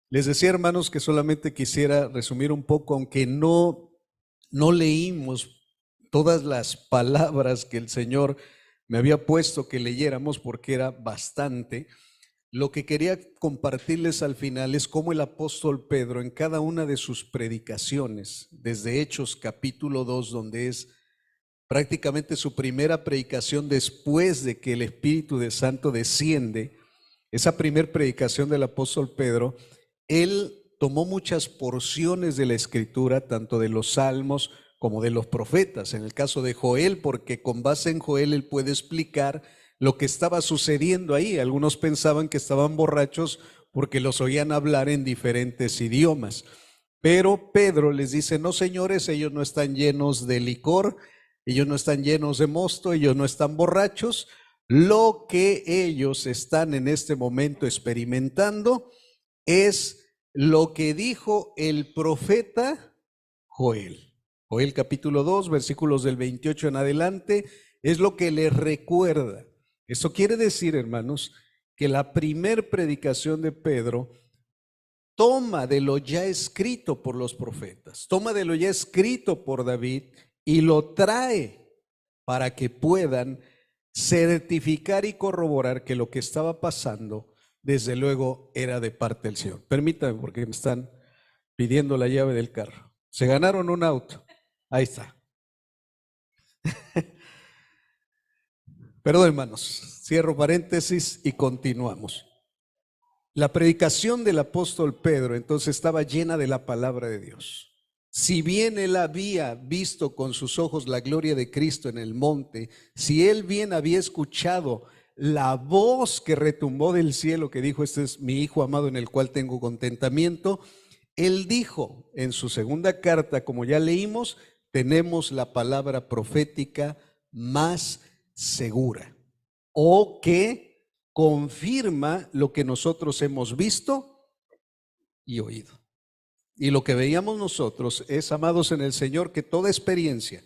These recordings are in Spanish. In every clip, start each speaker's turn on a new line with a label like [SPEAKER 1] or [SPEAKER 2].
[SPEAKER 1] Les decía, hermanos, que solamente quisiera resumir un poco, aunque no leímos todas las palabras que el Señor me había puesto que leyéramos, porque era bastante. Lo que quería compartirles al final es cómo el apóstol Pedro en cada una de sus predicaciones, desde Hechos capítulo 2, donde es prácticamente su primera predicación después de que el Espíritu de Santo desciende, esa primera predicación del apóstol Pedro, él tomó muchas porciones de la Escritura, tanto de los salmos como de los profetas. En el caso de Joel, porque con base en Joel él puede explicar lo que estaba sucediendo ahí. Algunos pensaban que estaban borrachos porque los oían hablar en diferentes idiomas. Pero Pedro les dice, no señores, ellos no están llenos de licor, ellos no están llenos de mosto, ellos no están borrachos. Lo que ellos están en este momento experimentando es lo que dijo el profeta Joel. Joel capítulo 2, versículos del 28 en adelante, es lo que les recuerda. Esto quiere decir, hermanos, que la primer predicación de Pedro toma de lo ya escrito por los profetas, toma de lo ya escrito por David y lo trae para que puedan certificar y corroborar que lo que estaba pasando, desde luego, era de parte del Señor. Permítanme, porque me están pidiendo la llave del carro. Se ganaron un auto. Ahí está. Perdón, hermanos. Cierro paréntesis y continuamos. La predicación del apóstol Pedro entonces estaba llena de la palabra de Dios. Si bien él había visto con sus ojos la gloria de Cristo en el monte, si él bien había escuchado la voz que retumbó del cielo que dijo, este es mi Hijo amado en el cual tengo contentamiento, él dijo en su segunda carta, como ya leímos, tenemos la palabra profética más segura, o que confirma lo que nosotros hemos visto y oído. Y lo que veíamos nosotros es, amados en el Señor, que toda experiencia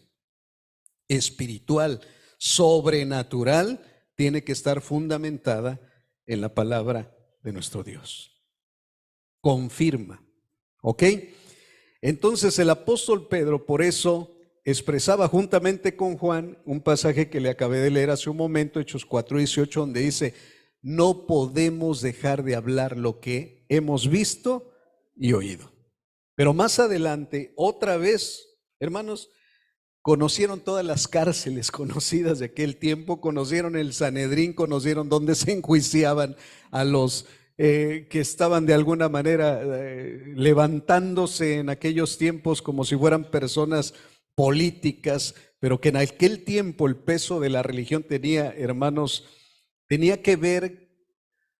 [SPEAKER 1] espiritual, sobrenatural, tiene que estar fundamentada en la palabra de nuestro Dios. Confirma, ¿ok? Entonces el apóstol Pedro por eso expresaba juntamente con Juan un pasaje que le acabé de leer hace un momento, Hechos 4:18, donde dice, no podemos dejar de hablar lo que hemos visto y oído. Pero más adelante, otra vez, hermanos, conocieron todas las cárceles conocidas de aquel tiempo, conocieron el Sanedrín, conocieron dónde se enjuiciaban a los que estaban de alguna manera levantándose en aquellos tiempos como si fueran personas políticas, pero que en aquel tiempo el peso de la religión tenía, hermanos, tenía que ver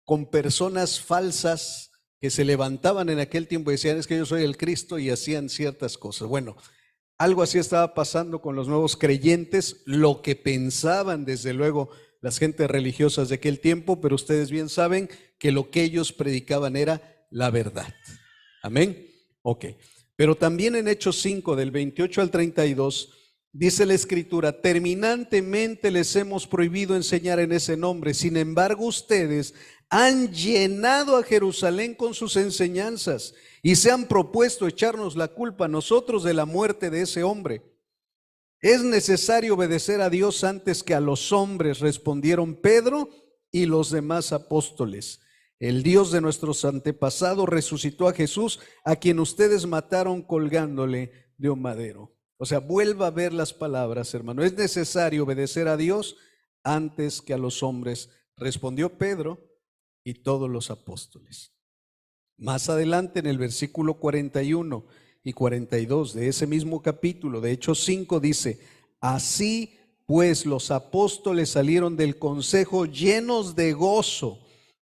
[SPEAKER 1] con personas falsas que se levantaban en aquel tiempo y decían, es que yo soy el Cristo, y hacían ciertas cosas. Bueno, algo así estaba pasando con los nuevos creyentes, lo que pensaban desde luego las gentes religiosas de aquel tiempo, pero ustedes bien saben que lo que ellos predicaban era la verdad. Amén. Ok. Pero también en Hechos 5, del 28 al 32, dice la Escritura, terminantemente les hemos prohibido enseñar en ese nombre. Sin embargo, ustedes han llenado a Jerusalén con sus enseñanzas y se han propuesto echarnos la culpa a nosotros de la muerte de ese hombre. Es necesario obedecer a Dios antes que a los hombres, respondieron Pedro y los demás apóstoles. El Dios de nuestros antepasados resucitó a Jesús, a quien ustedes mataron colgándole de un madero. O sea, vuelva a ver las palabras, hermano. Es necesario obedecer a Dios antes que a los hombres, respondió Pedro y todos los apóstoles. Más adelante en el versículo 41 y 42 de ese mismo capítulo de Hechos 5 dice, así pues los apóstoles salieron del consejo llenos de gozo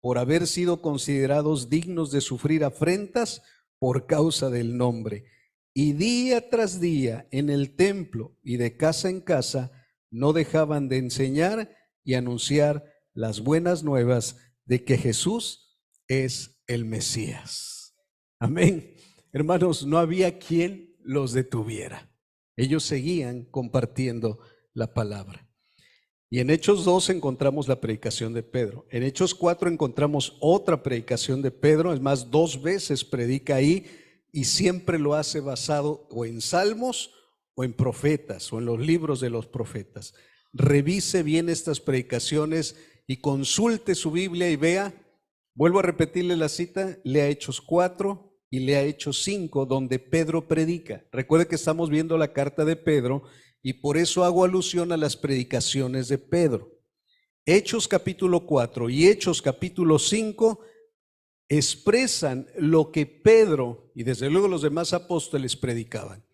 [SPEAKER 1] por haber sido considerados dignos de sufrir afrentas por causa del nombre. Y día tras día en el templo y de casa en casa no dejaban de enseñar y anunciar las buenas nuevas de que Jesús es el Mesías. Amén. Hermanos, no había quien los detuviera. Ellos seguían compartiendo la palabra. Y en Hechos 2 encontramos la predicación de Pedro. En Hechos 4 encontramos otra predicación de Pedro, es más, 2 veces predica ahí y siempre lo hace basado o en salmos o en profetas o en los libros de los profetas. Revise bien estas predicaciones y consulte su Biblia y vea, vuelvo a repetirle la cita, lea Hechos 4 y lea Hechos 5, donde Pedro predica. Recuerde que estamos viendo la carta de Pedro y por eso hago alusión a las predicaciones de Pedro. Hechos capítulo 4 y Hechos capítulo 5 expresan lo que Pedro y desde luego los demás apóstoles predicaban.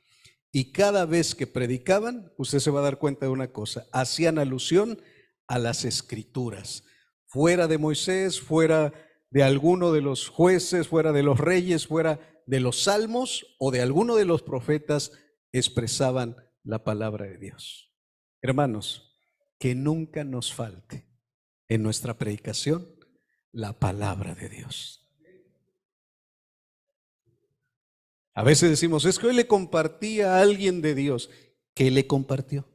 [SPEAKER 1] Y cada vez que predicaban, usted se va a dar cuenta de una cosa, hacían alusión a las escrituras. Fuera de Moisés, fuera de alguno de los jueces, fuera de los reyes, fuera de los salmos o de alguno de los profetas, expresaban la palabra de Dios. Hermanos, que nunca nos falte en nuestra predicación la palabra de Dios. A veces decimos, es que hoy le compartí a alguien de Dios. ¿Qué le compartió?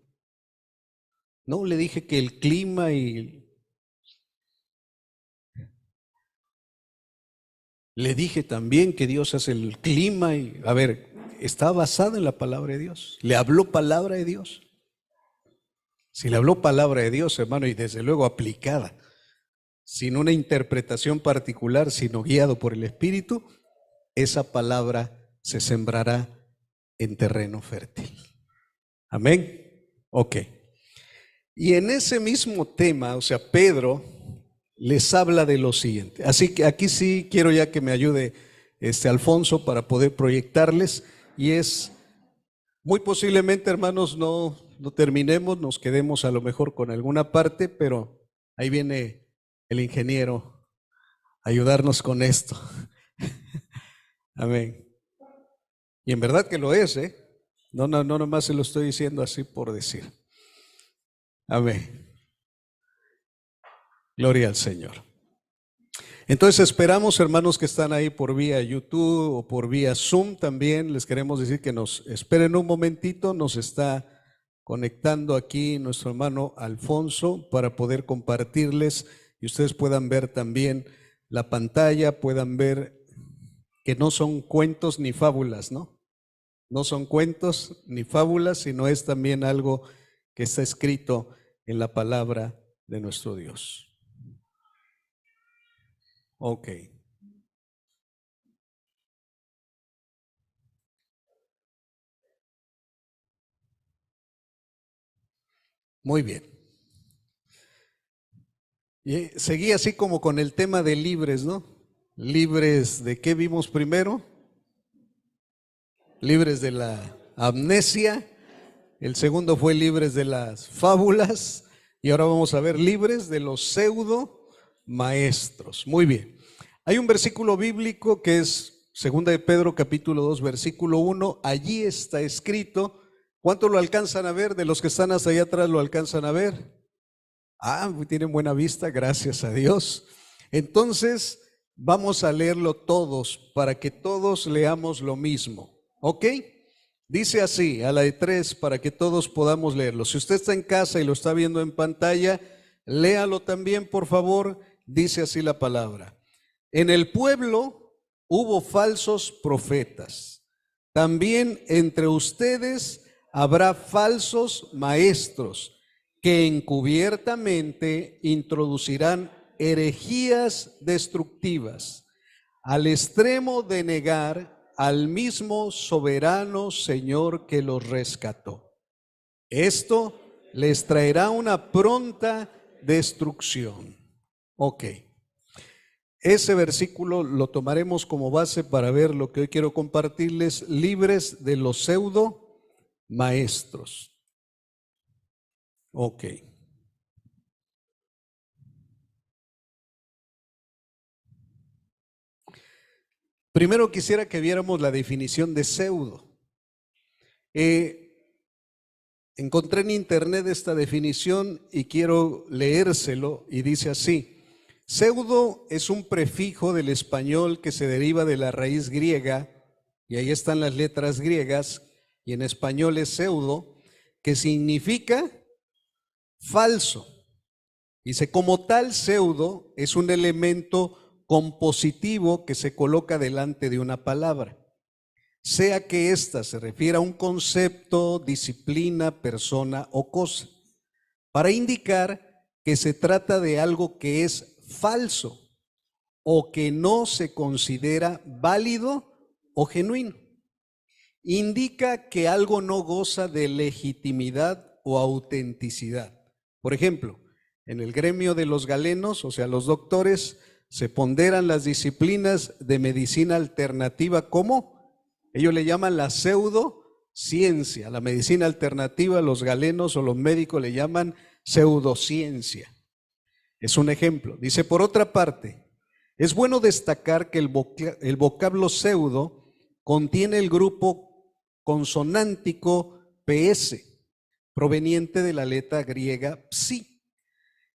[SPEAKER 1] No, le dije que el clima y le dije también que Dios hace el clima y, a ver, está basada en la palabra de Dios. ¿Le habló palabra de Dios? Si le habló palabra de Dios, hermano, y desde luego aplicada, sin una interpretación particular, sino guiado por el Espíritu, esa palabra se sembrará en terreno fértil. Amén. Ok. Y en ese mismo tema, o sea, Pedro les habla de lo siguiente. Así que aquí sí quiero ya que me ayude Alfonso para poder proyectarles. Y es, muy posiblemente, hermanos, no terminemos, nos quedemos a lo mejor con alguna parte, pero ahí viene el ingeniero a ayudarnos con esto. Amén. Y en verdad que lo es, No nomás se lo estoy diciendo así por decir. Amén. Gloria al Señor. Entonces esperamos, hermanos que están ahí por vía YouTube o por vía Zoom también, les queremos decir que nos esperen un momentito, nos está conectando aquí nuestro hermano Alfonso para poder compartirles y ustedes puedan ver también la pantalla, puedan ver que no son cuentos ni fábulas, ¿no? No son cuentos ni fábulas, sino es también algo que está escrito en la palabra de nuestro Dios. Ok. Muy bien. Y seguí así como con el tema de libres, ¿no? Libres de qué vimos primero, libres de la amnesia, el segundo fue libres de las fábulas y ahora vamos a ver libres de los pseudo maestros. Muy bien. Hay un versículo bíblico que es segunda de Pedro capítulo 2 versículo 1, allí está escrito, ¿cuántos lo alcanzan a ver? De los que están hasta allá atrás lo alcanzan a ver. Ah, tienen buena vista, gracias a Dios. Entonces, vamos a leerlo todos para que todos leamos lo mismo. ¿Ok? Dice así, a la de 3, para que todos podamos leerlo. Si usted está en casa y lo está viendo en pantalla, léalo también, por favor. Dice así la palabra. En el pueblo hubo falsos profetas. También entre ustedes habrá falsos maestros que encubiertamente introducirán herejías destructivas, al extremo de negar al mismo soberano Señor que los rescató. Esto les traerá una pronta destrucción. Ok. Ese versículo lo tomaremos como base para ver lo que hoy quiero compartirles, libres de los pseudo maestros. Ok. Primero quisiera que viéramos la definición de pseudo. Encontré en internet esta definición y quiero leérselo y dice así. Pseudo es un prefijo del español que se deriva de la raíz griega, y ahí están las letras griegas, y en español es pseudo, que significa falso. Dice, como tal, pseudo es un elemento compositivo que se coloca delante de una palabra, sea que ésta se refiera a un concepto, disciplina, persona o cosa, para indicar que se trata de algo que es falso o que no se considera válido o genuino. Indica que algo no goza de legitimidad o autenticidad. Por ejemplo, en el gremio de los galenos, o sea, los doctores, se ponderan las disciplinas de medicina alternativa como, ellos le llaman la pseudociencia. La medicina alternativa, los galenos o los médicos le llaman pseudociencia. Es un ejemplo. Dice, por otra parte, es bueno destacar que el vocablo pseudo contiene el grupo consonántico PS, proveniente de la letra griega psi,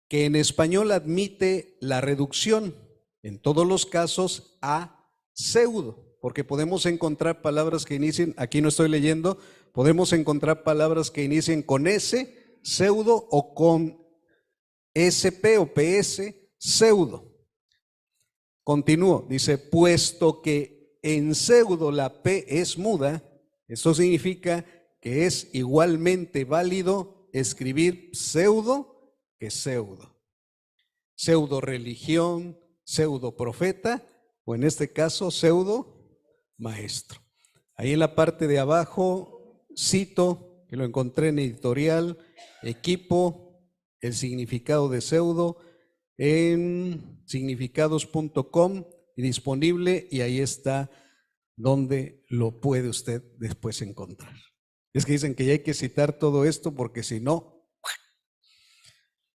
[SPEAKER 1] que en español admite la reducción, en todos los casos, a pseudo, porque podemos encontrar palabras que inicien, aquí no estoy leyendo, podemos encontrar palabras que inicien con S, pseudo, o con SP o PS, pseudo. Continúo, dice, puesto que en pseudo la P es muda, esto significa que es igualmente válido escribir pseudo que pseudo. Pseudo religión, pseudo profeta, o en este caso pseudo maestro. Ahí en la parte de abajo cito, que lo encontré en editorial, equipo, el significado de pseudo, en significados.com y disponible, y ahí está donde lo puede usted después encontrar. Es que dicen que ya hay que citar todo esto porque si no,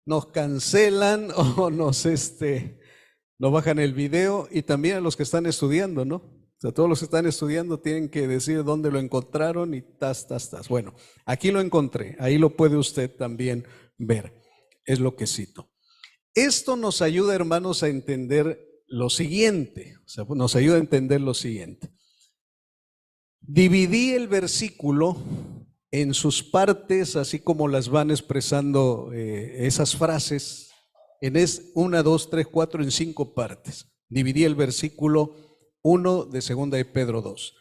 [SPEAKER 1] nos cancelan o nos bajan el video, y también a los que están estudiando, ¿no? O sea, todos los que están estudiando tienen que decir dónde lo encontraron y tas. Bueno, aquí lo encontré, ahí lo puede usted también ver, es lo que cito. Esto nos ayuda, hermanos, a entender lo siguiente, o sea, nos ayuda a entender lo siguiente. Dividí el versículo en sus partes, así como las van expresando esas frases, en 1, 2, 3, 4, en 5 partes. Dividí el versículo 1 de 2 de Pedro 2.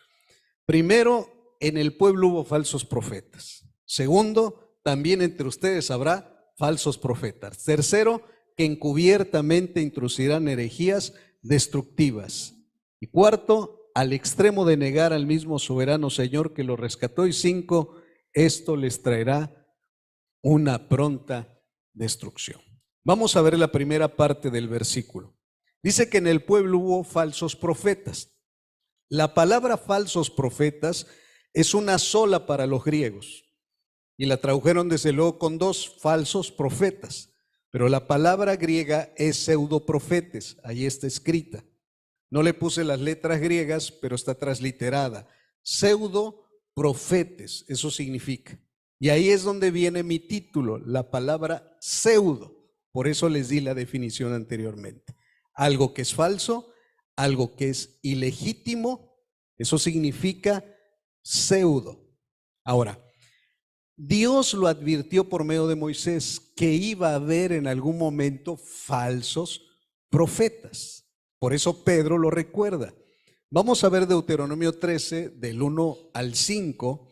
[SPEAKER 1] Primero, en el pueblo hubo falsos profetas. Segundo, también entre ustedes habrá falsos profetas. Tercero, que encubiertamente introducirán herejías destructivas. Y cuarto, al extremo de negar al mismo soberano Señor que lo rescató. Y 5, esto les traerá una pronta destrucción. Vamos a ver la primera parte del versículo. Dice que en el pueblo hubo falsos profetas. La palabra falsos profetas es una sola para los griegos y la tradujeron desde luego con 2, falsos profetas. Pero la palabra griega es pseudoprofetes, ahí está escrita. No le puse las letras griegas, pero está transliterada. Pseudoprofetes, eso significa. Y ahí es donde viene mi título, la palabra pseudo. Por eso les di la definición anteriormente. Algo que es falso, algo que es ilegítimo, eso significa pseudo. Ahora, Dios lo advirtió por medio de Moisés que iba a haber en algún momento falsos profetas. Por eso Pedro lo recuerda. Vamos a ver Deuteronomio 13, del 1 al 5.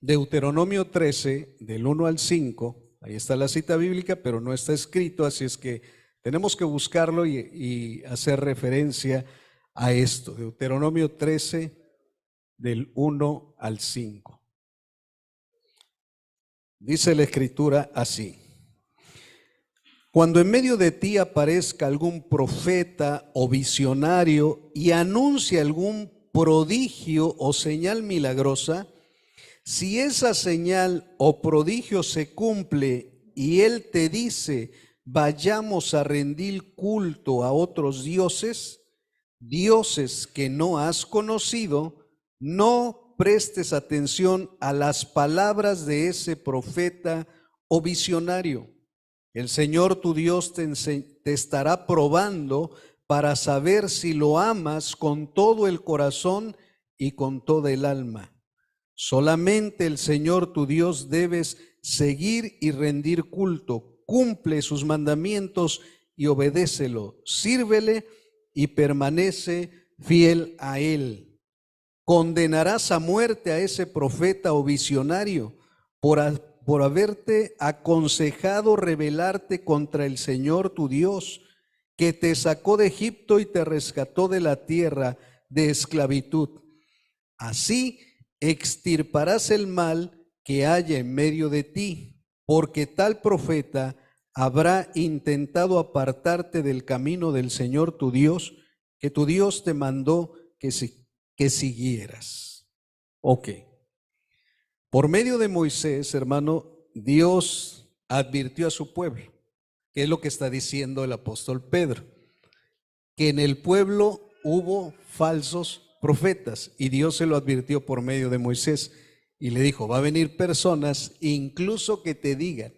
[SPEAKER 1] Deuteronomio 13, del 1 al 5. Ahí está la cita bíblica, pero no está escrito, así es que tenemos que buscarlo y hacer referencia a esto. Deuteronomio 13, del 1 al 5. Dice la escritura así: cuando en medio de ti aparezca algún profeta o visionario y anuncie algún prodigio o señal milagrosa, si esa señal o prodigio se cumple y él te dice, vayamos a rendir culto a otros dioses, dioses que no has conocido, no prestes atención a las palabras de ese profeta o visionario. El Señor tu Dios te estará probando para saber si lo amas con todo el corazón y con toda el alma. Solamente el Señor tu Dios debes seguir y rendir culto. Cumple sus mandamientos y obedécelo. Sírvele y permanece fiel a él. Condenarás a muerte a ese profeta o visionario por haberte aconsejado rebelarte contra el Señor tu Dios, que te sacó de Egipto y te rescató de la tierra de esclavitud. Así extirparás el mal que haya en medio de ti, porque tal profeta habrá intentado apartarte del camino del Señor tu Dios, que tu Dios te mandó que siguieras. Ok. Por medio de Moisés, hermano, Dios advirtió a su pueblo, que es lo que está diciendo el apóstol Pedro, que en el pueblo hubo falsos profetas y Dios se lo advirtió por medio de Moisés y le dijo, va a venir personas incluso que te digan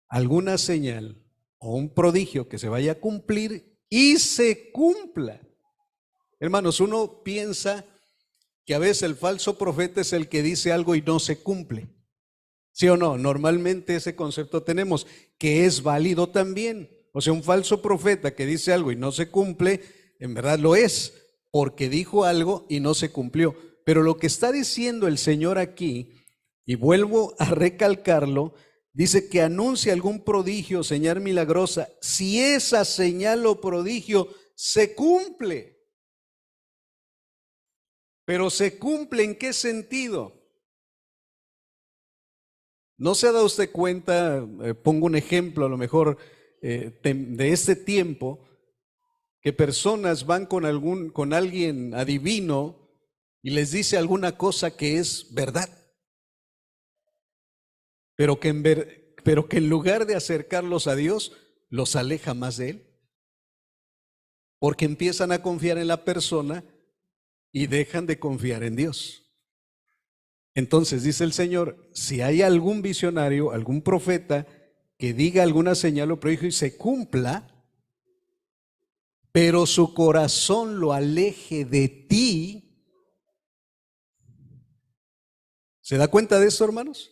[SPEAKER 1] alguna señal o un prodigio que se vaya a cumplir y se cumpla. Hermanos, uno piensa que a veces el falso profeta es el que dice algo y no se cumple. ¿Sí o no? Normalmente ese concepto tenemos, que es válido también. O sea, un falso profeta que dice algo y no se cumple, en verdad lo es, porque dijo algo y no se cumplió. Pero lo que está diciendo el Señor aquí, y vuelvo a recalcarlo, dice que anuncia algún prodigio, señal milagrosa, si esa señal o prodigio se cumple. Pero ¿se cumple en qué sentido? ¿No se ha dado usted cuenta, pongo un ejemplo a lo mejor de este tiempo, que personas van con alguien adivino y les dice alguna cosa que es verdad, pero que en lugar de acercarlos a Dios, los aleja más de Él? Porque empiezan a confiar en la persona y dejan de confiar en Dios. Entonces dice el Señor, si hay algún visionario, algún profeta que diga alguna señal o prodigio y se cumpla, pero su corazón lo aleje de ti. ¿Se da cuenta de eso, hermanos?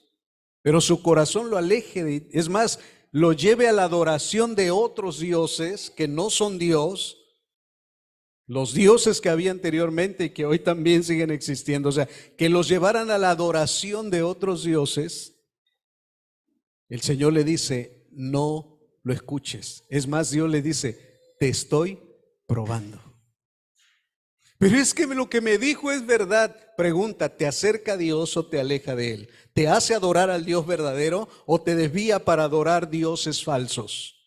[SPEAKER 1] Pero su corazón lo aleje de, es más, lo lleve a la adoración de otros dioses que no son Dios, los dioses que había anteriormente y que hoy también siguen existiendo, o sea, que los llevaran a la adoración de otros dioses. El Señor le dice, no lo escuches. Es más, Dios le dice, te estoy probando. Pero es que lo que me dijo es verdad. Pregunta, ¿te acerca a Dios o te aleja de Él? ¿Te hace adorar al Dios verdadero o te desvía para adorar dioses falsos?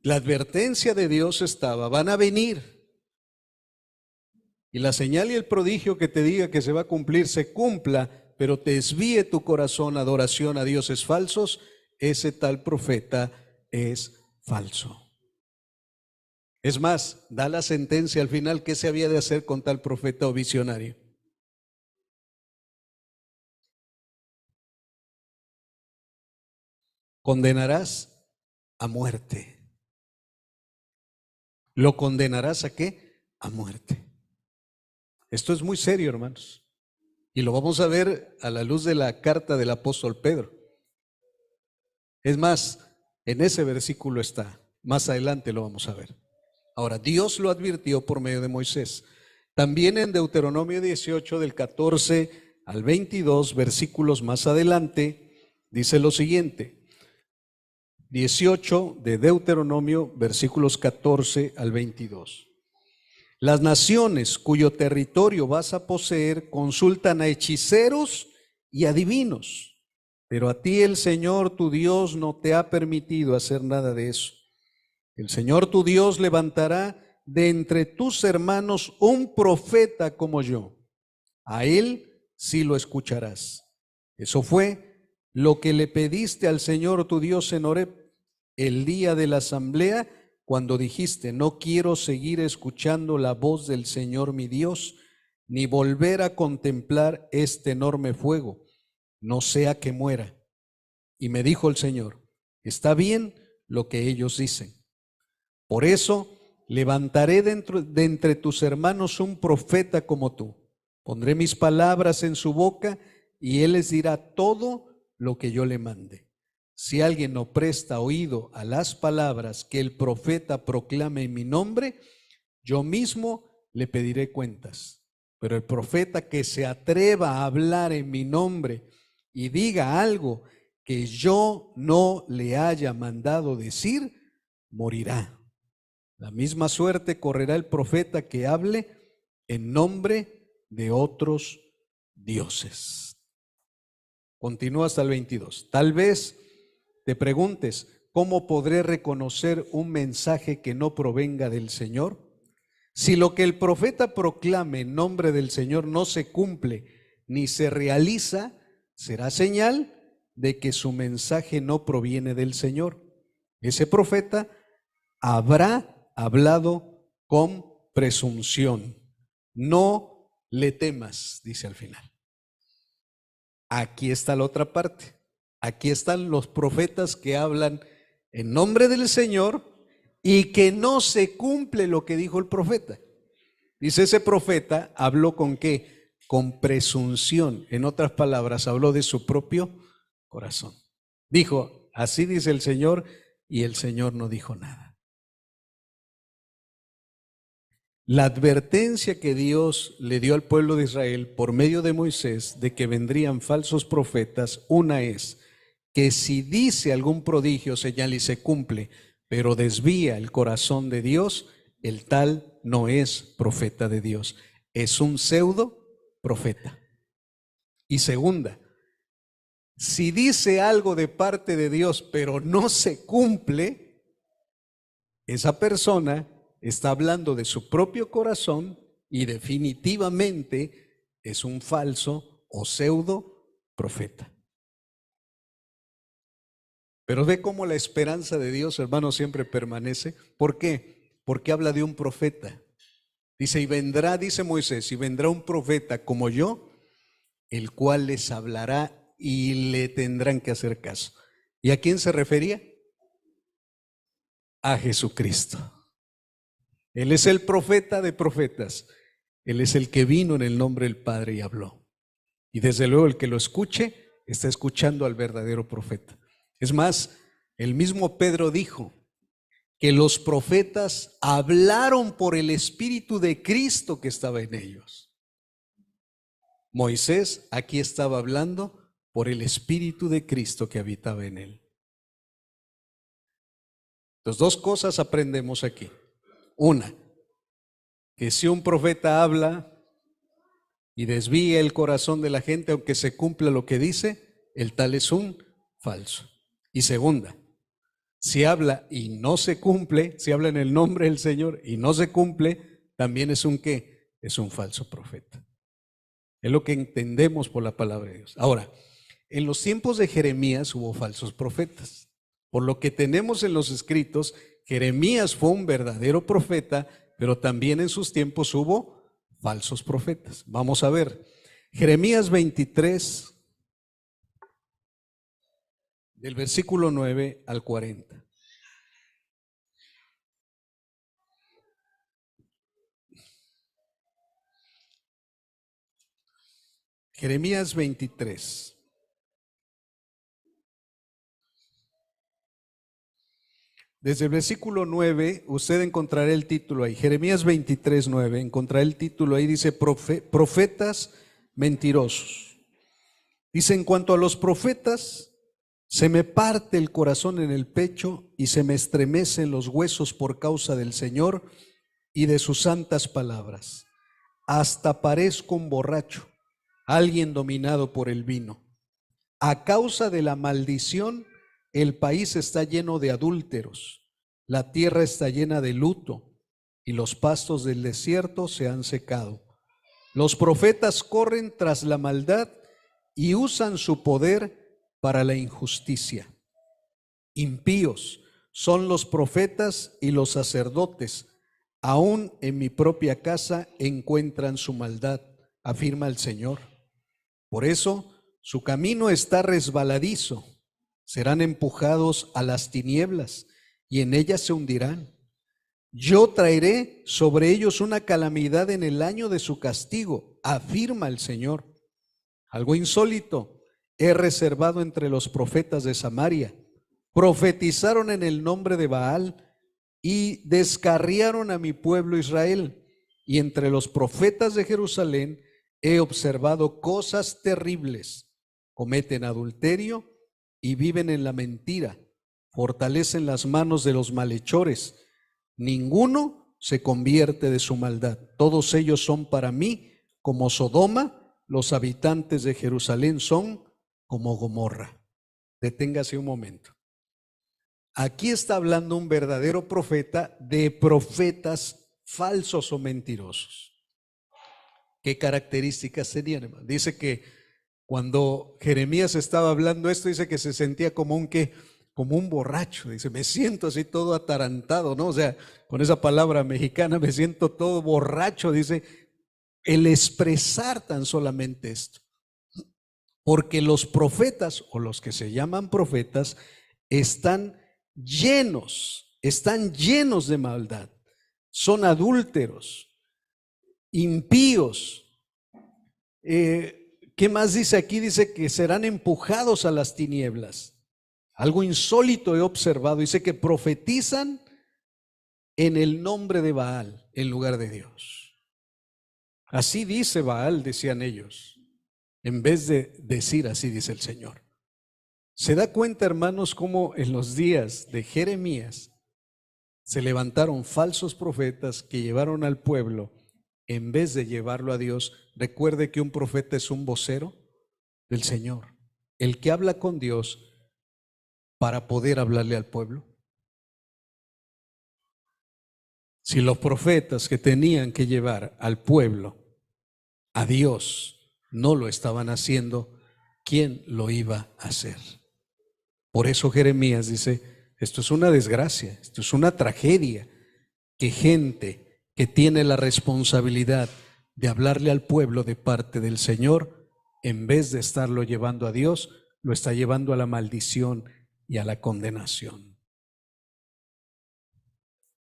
[SPEAKER 1] La advertencia de Dios estaba, van a venir. Y la señal y el prodigio que te diga que se va a cumplir, se cumpla, pero te desvíe tu corazón a adoración a dioses falsos, ese tal profeta es falso. Es más, da la sentencia al final, ¿qué se había de hacer con tal profeta o visionario? Condenarás a muerte. ¿Lo condenarás a qué? A muerte. Esto es muy serio, hermanos. Y lo vamos a ver a la luz de la carta del apóstol Pedro. Es más, en ese versículo está. Más adelante lo vamos a ver. Ahora, Dios lo advirtió por medio de Moisés. También en Deuteronomio 18, del 14 al 22, versículos más adelante, dice lo siguiente. 18 de Deuteronomio, versículos 14 al 22. Las naciones cuyo territorio vas a poseer consultan a hechiceros y adivinos, pero a ti el Señor tu Dios no te ha permitido hacer nada de eso. El Señor tu Dios levantará de entre tus hermanos un profeta como yo. A él sí lo escucharás. Eso fue lo que le pediste al Señor tu Dios en Horeb el día de la asamblea, cuando dijiste, no quiero seguir escuchando la voz del Señor mi Dios, ni volver a contemplar este enorme fuego, no sea que muera. Y me dijo el Señor, está bien lo que ellos dicen, Por eso levantaré de entre tus hermanos un profeta como tú. Pondré mis palabras en su boca y él les dirá todo lo que yo le mande. Si alguien no presta oído a las palabras que el profeta proclame en mi nombre, yo mismo le pediré cuentas. Pero el profeta que se atreva a hablar en mi nombre y diga algo que yo no le haya mandado decir, morirá. La misma suerte correrá el profeta que hable en nombre de otros dioses. Continúa hasta el 22. Tal vez te preguntes, ¿cómo podré reconocer un mensaje que no provenga del Señor? Si lo que el profeta proclame en nombre del Señor no se cumple ni se realiza, será señal de que su mensaje no proviene del Señor. Ese profeta habrá hablado con presunción. No le temas, dice al final. Aquí está la otra parte. Aquí están los profetas que hablan en nombre del Señor y que no se cumple lo que dijo el profeta. Dice, ese profeta habló ¿con qué? Con presunción. En otras palabras, habló de su propio corazón. Dijo, así dice el Señor, y el Señor no dijo nada. La advertencia que Dios le dio al pueblo de Israel por medio de Moisés de que vendrían falsos profetas, una es que si dice algún prodigio, señal y se cumple, pero desvía el corazón de Dios, el tal no es profeta de Dios, es un pseudo profeta. Y segunda, si dice algo de parte de Dios, pero no se cumple, esa persona está hablando de su propio corazón y definitivamente es un falso o pseudo profeta. Pero ve cómo la esperanza de Dios, hermano, siempre permanece. ¿Por qué? Porque habla de un profeta. Dice, y vendrá, dice Moisés, y vendrá un profeta como yo, el cual les hablará y le tendrán que hacer caso. ¿Y a quién se refería? A Jesucristo. Él es el profeta de profetas. Él es el que vino en el nombre del Padre y habló. Y desde luego el que lo escuche está escuchando al verdadero profeta. Es más, el mismo Pedro dijo que los profetas hablaron por el Espíritu de Cristo que estaba en ellos. Moisés aquí estaba hablando por el Espíritu de Cristo que habitaba en él. Entonces, dos cosas aprendemos aquí. Una, que si un profeta habla y desvía el corazón de la gente, aunque se cumpla lo que dice, el tal es un falso. Y segunda, si habla y no se cumple, si habla en el nombre del Señor y no se cumple, también es un ¿qué? Es un falso profeta. Es lo que entendemos por la palabra de Dios. Ahora, en los tiempos de Jeremías hubo falsos profetas. Por lo que tenemos en los escritos, Jeremías fue un verdadero profeta, pero también en sus tiempos hubo falsos profetas. Vamos a ver, Jeremías 23, del versículo 9 al 40. Jeremías 23. Desde el versículo 9, usted encontrará el título ahí. Jeremías 23, 9, encontrará el título ahí, dice profetas mentirosos. Dice, en cuanto a los profetas, se me parte el corazón en el pecho y se me estremecen los huesos por causa del Señor y de sus santas palabras. Hasta parezco un borracho, alguien dominado por el vino. A causa de la maldición, el país está lleno de adúlteros, la tierra está llena de luto y los pastos del desierto se han secado. Los profetas corren tras la maldad y usan su poder para la injusticia. Impíos son los profetas y los sacerdotes, aún en mi propia casa encuentran su maldad, afirma el Señor. Por eso su camino está resbaladizo. Serán empujados a las tinieblas y en ellas se hundirán. Yo traeré sobre ellos una calamidad en el año de su castigo, afirma el Señor. Algo insólito he reservado entre los profetas de Samaria. Profetizaron en el nombre de Baal y descarriaron a mi pueblo Israel. Y entre los profetas de Jerusalén he observado cosas terribles. Cometen adulterio y viven en la mentira. Fortalecen las manos de los malhechores. Ninguno se convierte de su maldad. Todos ellos son para mí como Sodoma. Los habitantes de Jerusalén son como Gomorra. Deténgase un momento. Aquí está hablando un verdadero profeta de profetas falsos o mentirosos. ¿Qué características tenían, hermano? Dice que cuando Jeremías estaba hablando esto, dice que se sentía como un borracho. Dice, me siento así todo atarantado, ¿no? O sea, con esa palabra mexicana, me siento todo borracho, dice, el expresar tan solamente esto. Porque los profetas, o los que se llaman profetas, están llenos de maldad. Son adúlteros, impíos. ¿Qué más dice aquí? Dice que serán empujados a las tinieblas. Algo insólito he observado. Dice que profetizan en el nombre de Baal en lugar de Dios. Así dice Baal, decían ellos, en vez de decir así dice el Señor. ¿Se da cuenta, hermanos, cómo en los días de Jeremías se levantaron falsos profetas que llevaron al pueblo, en vez de llevarlo a Dios? Recuerde que un profeta es un vocero del Señor, el que habla con Dios para poder hablarle al pueblo. Si los profetas que tenían que llevar al pueblo a Dios no lo estaban haciendo, ¿quién lo iba a hacer? Por eso Jeremías dice, esto es una desgracia, esto es una tragedia, que gente que tiene la responsabilidad de hablarle al pueblo de parte del Señor, en vez de estarlo llevando a Dios, lo está llevando a la maldición y a la condenación.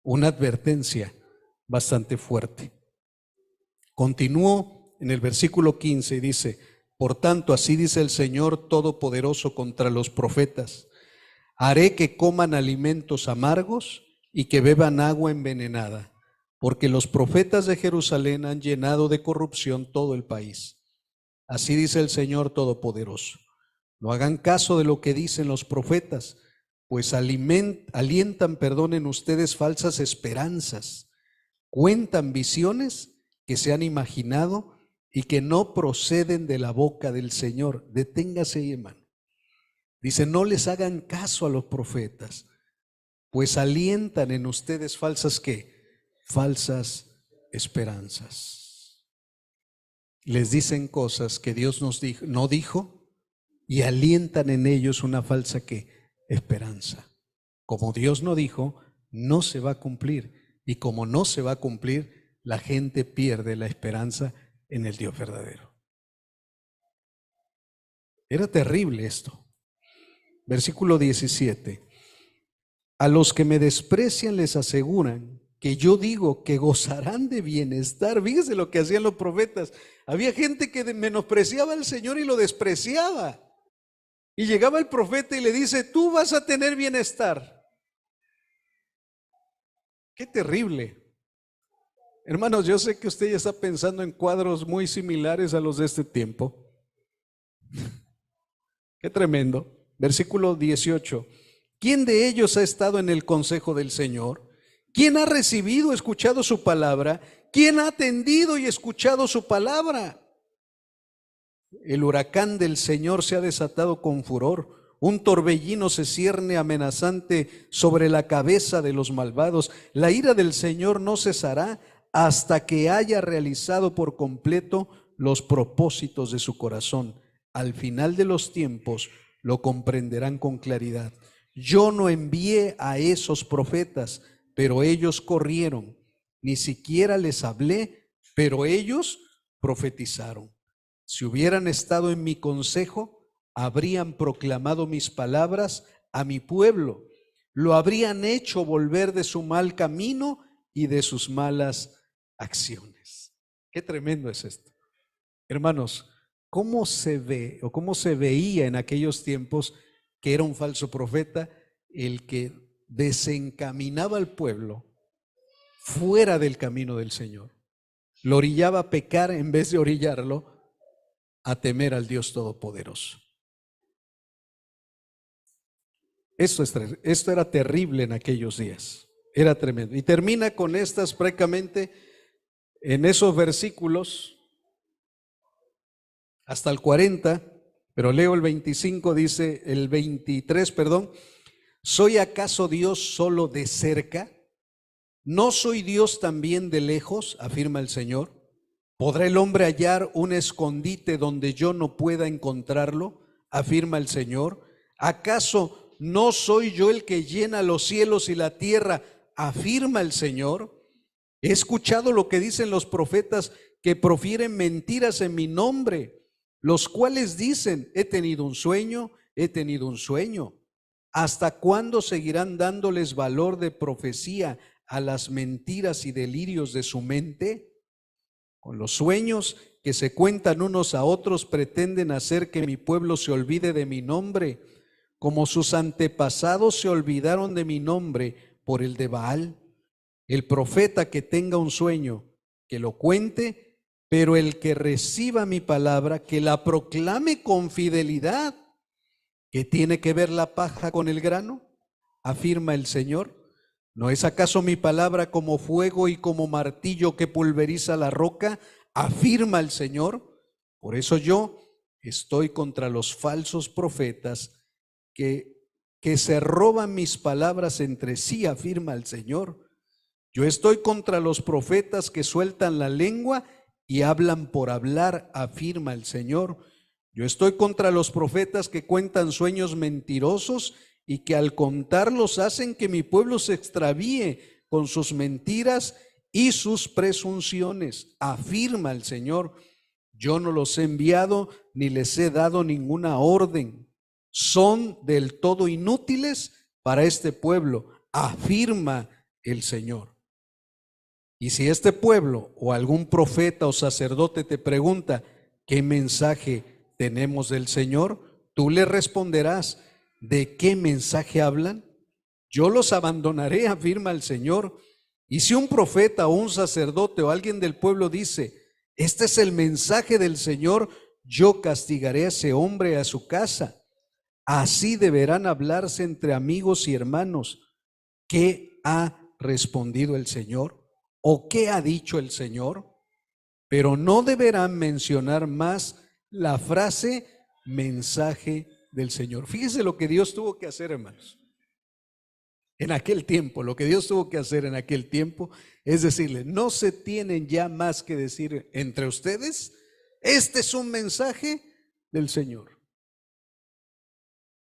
[SPEAKER 1] Una advertencia bastante fuerte. Continuó en el versículo 15 y dice, por tanto, así dice el Señor Todopoderoso contra los profetas: haré que coman alimentos amargos y que beban agua envenenada, porque los profetas de Jerusalén han llenado de corrupción todo el país. Así dice el Señor Todopoderoso. No hagan caso de lo que dicen los profetas, pues alientan en ustedes falsas esperanzas, cuentan visiones que se han imaginado y que no proceden de la boca del Señor. Deténgase ahí, hermano. Dice, no les hagan caso a los profetas, pues alientan en ustedes falsas ¿qué? Falsas esperanzas. Les dicen cosas que Dios no dijo y alientan en ellos una falsa ¿qué? Esperanza. Como Dios no dijo, no se va a cumplir, y como no se va a cumplir, la gente pierde la esperanza en el Dios verdadero. Era terrible esto. Versículo 17. A los que me desprecian les aseguran que yo digo que gozarán de bienestar. Fíjese lo que hacían los profetas. Había gente que menospreciaba al Señor y lo despreciaba. Y llegaba el profeta y le dice, tú vas a tener bienestar. Qué terrible. Hermanos, yo sé que usted ya está pensando en cuadros muy similares a los de este tiempo. Qué tremendo. Versículo 18. ¿Quién de ellos ha estado en el consejo del Señor? ¿Quién ha recibido, escuchado su palabra? ¿Quién ha atendido y escuchado su palabra? El huracán del Señor se ha desatado con furor. Un torbellino se cierne amenazante sobre la cabeza de los malvados. La ira del Señor no cesará hasta que haya realizado por completo los propósitos de su corazón. Al final de los tiempos lo comprenderán con claridad. Yo no envié a esos profetas, pero ellos corrieron. Ni siquiera les hablé, pero ellos profetizaron. Si hubieran estado en mi consejo, habrían proclamado mis palabras a mi pueblo, lo habrían hecho volver de su mal camino y de sus malas acciones. Qué tremendo es esto. Hermanos, ¿cómo se ve o cómo se veía en aquellos tiempos que era un falso profeta? El que desencaminaba al pueblo fuera del camino del Señor. Lo orillaba a pecar en vez de orillarlo a temer al Dios Todopoderoso. Esto era terrible en aquellos días. Era tremendo. Y termina con estas prácticamente en esos versículos hasta el 40, pero leo el 25, dice el 23, perdón. ¿Soy acaso Dios solo de cerca? ¿No soy Dios también de lejos? Afirma el Señor. ¿Podrá el hombre hallar un escondite donde yo no pueda encontrarlo? Afirma el Señor. ¿Acaso no soy yo el que llena los cielos y la tierra? Afirma el Señor. He escuchado lo que dicen los profetas que profieren mentiras en mi nombre, los cuales dicen, he tenido un sueño, he tenido un sueño. ¿Hasta cuándo seguirán dándoles valor de profecía a las mentiras y delirios de su mente? Con los sueños que se cuentan unos a otros pretenden hacer que mi pueblo se olvide de mi nombre, como sus antepasados se olvidaron de mi nombre por el de Baal. El profeta que tenga un sueño, que lo cuente, pero el que reciba mi palabra, que la proclame con fidelidad. ¿Qué tiene que ver la paja con el grano? Afirma el Señor. ¿No es acaso mi palabra como fuego y como martillo que pulveriza la roca? Afirma el Señor. Por eso yo estoy contra los falsos profetas que se roban mis palabras entre sí, afirma el Señor. Yo estoy contra los profetas que sueltan la lengua y hablan por hablar, afirma el Señor. Yo estoy contra los profetas que cuentan sueños mentirosos y que al contarlos hacen que mi pueblo se extravíe con sus mentiras y sus presunciones, afirma el Señor. Yo no los he enviado ni les he dado ninguna orden. Son del todo inútiles para este pueblo, afirma el Señor. Y si este pueblo o algún profeta o sacerdote te pregunta qué mensaje tenemos del Señor, tú le responderás, ¿de qué mensaje hablan? Yo los abandonaré, afirma el Señor. Y si un profeta o un sacerdote o alguien del pueblo dice, este es el mensaje del Señor, yo castigaré a ese hombre y a su casa. Así deberán hablarse entre amigos y hermanos. ¿Qué ha respondido el Señor? ¿O qué ha dicho el Señor? Pero no deberán mencionar más la frase mensaje del Señor. Fíjese lo que Dios tuvo que hacer, hermanos. En aquel tiempo, lo que Dios tuvo que hacer en aquel tiempo es decirle, no se tienen ya más que decir entre ustedes, este es un mensaje del Señor.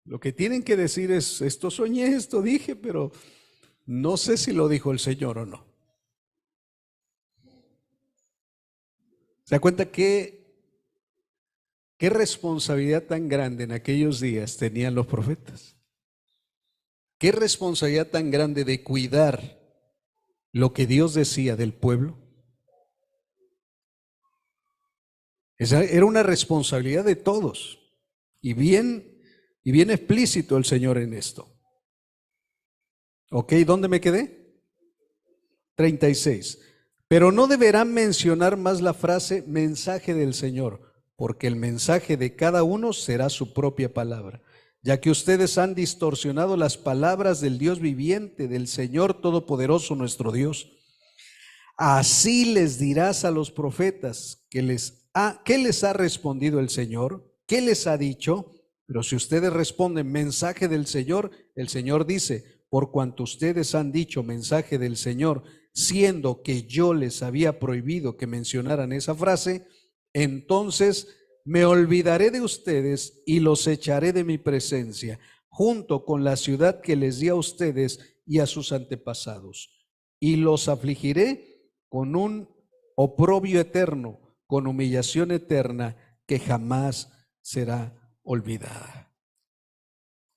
[SPEAKER 1] Lo que tienen que decir es, esto soñé, esto dije, pero no sé si lo dijo el Señor o no. ¿Se da cuenta qué responsabilidad tan grande en aquellos días tenían los profetas? ¿Qué responsabilidad tan grande de cuidar lo que Dios decía del pueblo? Esa era una responsabilidad de todos. Y bien explícito el Señor en esto. ¿Ok? ¿Dónde me quedé? 36. Pero no deberán mencionar más la frase mensaje del Señor, porque el mensaje de cada uno será su propia palabra, ya que ustedes han distorsionado las palabras del Dios viviente, del Señor Todopoderoso nuestro Dios. Así les dirás a los profetas ¿qué les ha respondido el Señor? ¿Qué les ha dicho? Pero si ustedes responden mensaje del Señor, el Señor dice, por cuanto ustedes han dicho mensaje del Señor, siendo que yo les había prohibido que mencionaran esa frase, entonces me olvidaré de ustedes y los echaré de mi presencia, junto con la ciudad que les di a ustedes y a sus antepasados, y los afligiré con un oprobio eterno, con humillación eterna que jamás será olvidada.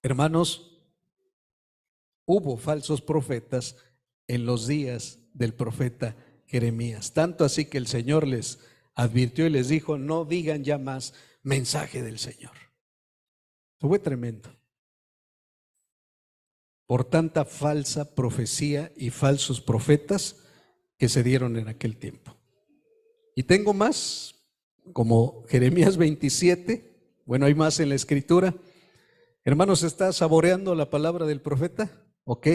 [SPEAKER 1] Hermanos, hubo falsos profetas en los días del profeta Jeremías. Tanto así que el Señor les advirtió y les dijo: no digan ya más mensaje del Señor. Fue tremendo. Por tanta falsa profecía y falsos profetas que se dieron en aquel tiempo. Y tengo más, como Jeremías 27. Bueno, hay más en la escritura. Hermanos, ¿está saboreando la palabra del profeta? Ok,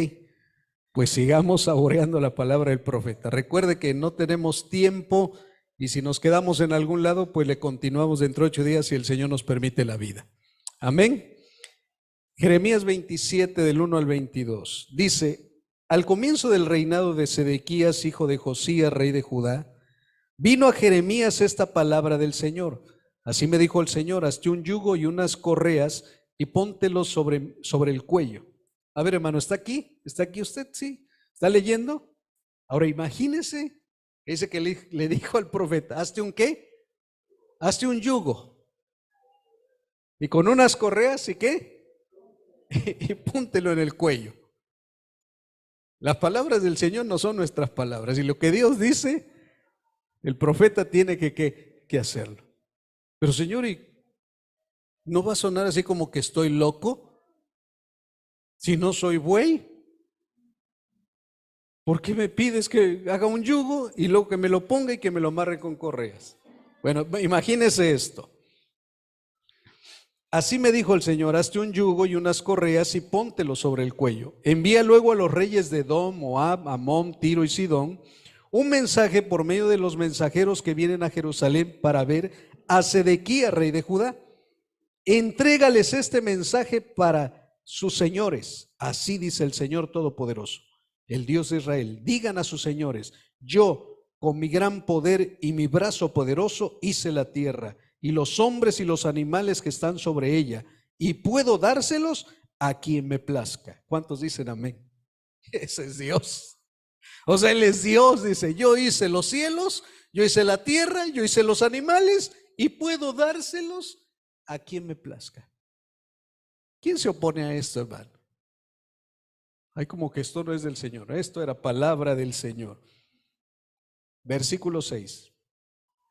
[SPEAKER 1] pues sigamos saboreando la palabra del profeta. Recuerde que no tenemos tiempo, y si nos quedamos en algún lado, pues le continuamos dentro de 8 días si el Señor nos permite la vida. Amén. Jeremías 27 del 1 al 22 dice: al comienzo del reinado de Sedequías, hijo de Josías, rey de Judá, vino a Jeremías esta palabra del Señor. Así me dijo el Señor: hazte un yugo y unas correas y póntelos sobre el cuello. A ver, hermano, ¿está aquí? ¿Está aquí usted? ¿Sí? ¿Está leyendo? Ahora imagínese, ese que le dijo al profeta: hazte un ¿qué? Hazte un yugo. Y con unas correas, ¿y qué? Y póntelo en el cuello. Las palabras del Señor no son nuestras palabras, y lo que Dios dice, el profeta tiene que hacerlo. Pero Señor, ¿y no va a sonar así como que estoy loco? Si no soy buey, ¿por qué me pides que haga un yugo y luego que me lo ponga y que me lo amarre con correas? Bueno, imagínese esto. Así me dijo el Señor: hazte un yugo y unas correas y póntelo sobre el cuello. Envía luego a los reyes de Edom, Moab, Amón, Tiro y Sidón un mensaje por medio de los mensajeros que vienen a Jerusalén para ver a Sedequías, rey de Judá. Entrégales este mensaje para sus señores. Así dice el Señor Todopoderoso, el Dios de Israel: digan a sus señores: yo, con mi gran poder y mi brazo poderoso, hice la tierra y los hombres y los animales que están sobre ella, y puedo dárselos a quien me plazca. ¿Cuántos dicen amén? Ese es Dios. O sea, Él es Dios. Dice: yo hice los cielos, yo hice la tierra, yo hice los animales, y puedo dárselos a quien me plazca. ¿Quién se opone a esto, hermano? Hay como que esto no es del Señor. Esto era palabra del Señor. Versículo 6.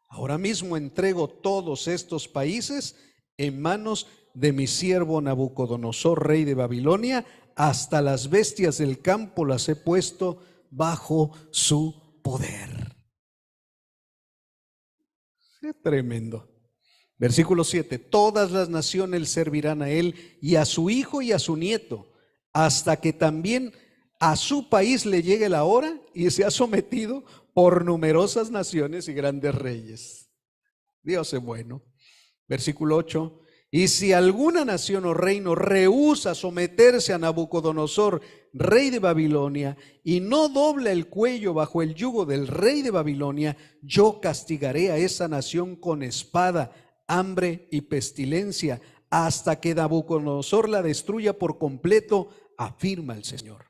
[SPEAKER 1] Ahora mismo entrego todos estos países en manos de mi siervo Nabucodonosor, rey de Babilonia. Hasta las bestias del campo las he puesto bajo su poder. Qué tremendo. Versículo 7. Todas las naciones servirán a él y a su hijo y a su nieto, hasta que también a su país le llegue la hora y sea sometido por numerosas naciones y grandes reyes. Dios es bueno. Versículo 8. Y si alguna nación o reino rehúsa someterse a Nabucodonosor, rey de Babilonia, y no dobla el cuello bajo el yugo del rey de Babilonia, yo castigaré a esa nación con espada, hambre y pestilencia, hasta que Nabucodonosor la destruya por completo, afirma el Señor.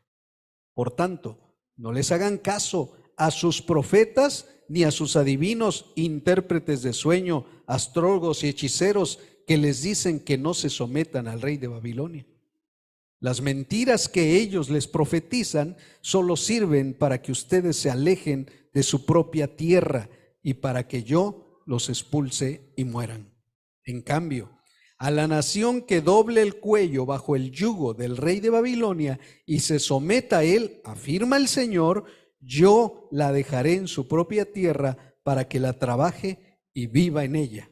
[SPEAKER 1] Por tanto, no les hagan caso a sus profetas ni a sus adivinos, intérpretes de sueño, astrólogos y hechiceros que les dicen que no se sometan al rey de Babilonia. Las mentiras que ellos les profetizan solo sirven para que ustedes se alejen de su propia tierra y para que yo los expulse y mueran. En cambio, a la nación que doble el cuello bajo el yugo del rey de Babilonia y se someta a él, afirma el Señor, yo la dejaré en su propia tierra para que la trabaje y viva en ella.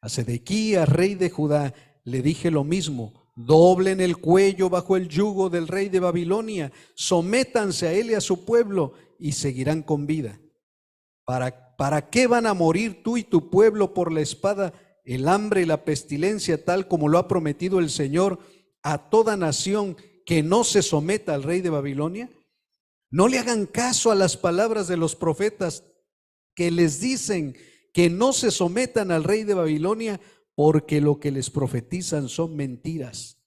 [SPEAKER 1] A Sedequías, rey de Judá, le dije lo mismo: doblen el cuello bajo el yugo del rey de Babilonia, sométanse a él y a su pueblo y seguirán con vida. ¿Para qué van a morir tú y tu pueblo por la espada, el hambre y la pestilencia, tal como lo ha prometido el Señor a toda nación que no se someta al rey de Babilonia? No le hagan caso a las palabras de los profetas que les dicen que no se sometan al rey de Babilonia, porque lo que les profetizan son mentiras.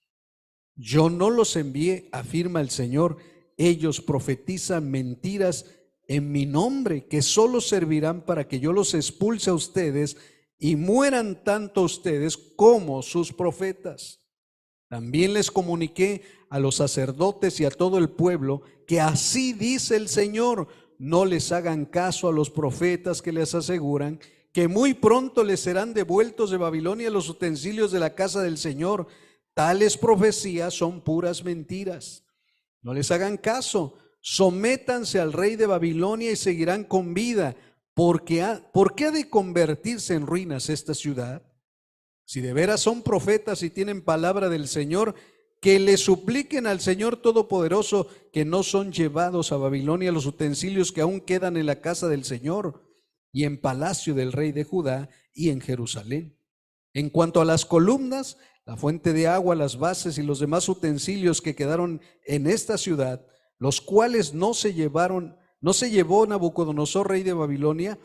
[SPEAKER 1] Yo no los envié, afirma el Señor. Ellos profetizan mentiras en mi nombre, que solo servirán para que yo los expulse a ustedes y mueran tanto ustedes como sus profetas. También les comuniqué a los sacerdotes y a todo el pueblo que así dice el Señor: no les hagan caso a los profetas que les aseguran que muy pronto les serán devueltos de Babilonia los utensilios de la casa del Señor. Tales profecías son puras mentiras. No les hagan caso, sométanse al rey de Babilonia y seguirán con vida. ¿Por qué ha de convertirse en ruinas esta ciudad? Si de veras son profetas y tienen palabra del Señor, que le supliquen al Señor Todopoderoso que no son llevados a Babilonia los utensilios que aún quedan en la casa del Señor y en palacio del rey de Judá y en Jerusalén. En cuanto a las columnas, la fuente de agua, las bases y los demás utensilios que quedaron en esta ciudad, los cuales no se llevó Nabucodonosor, rey de Babilonia,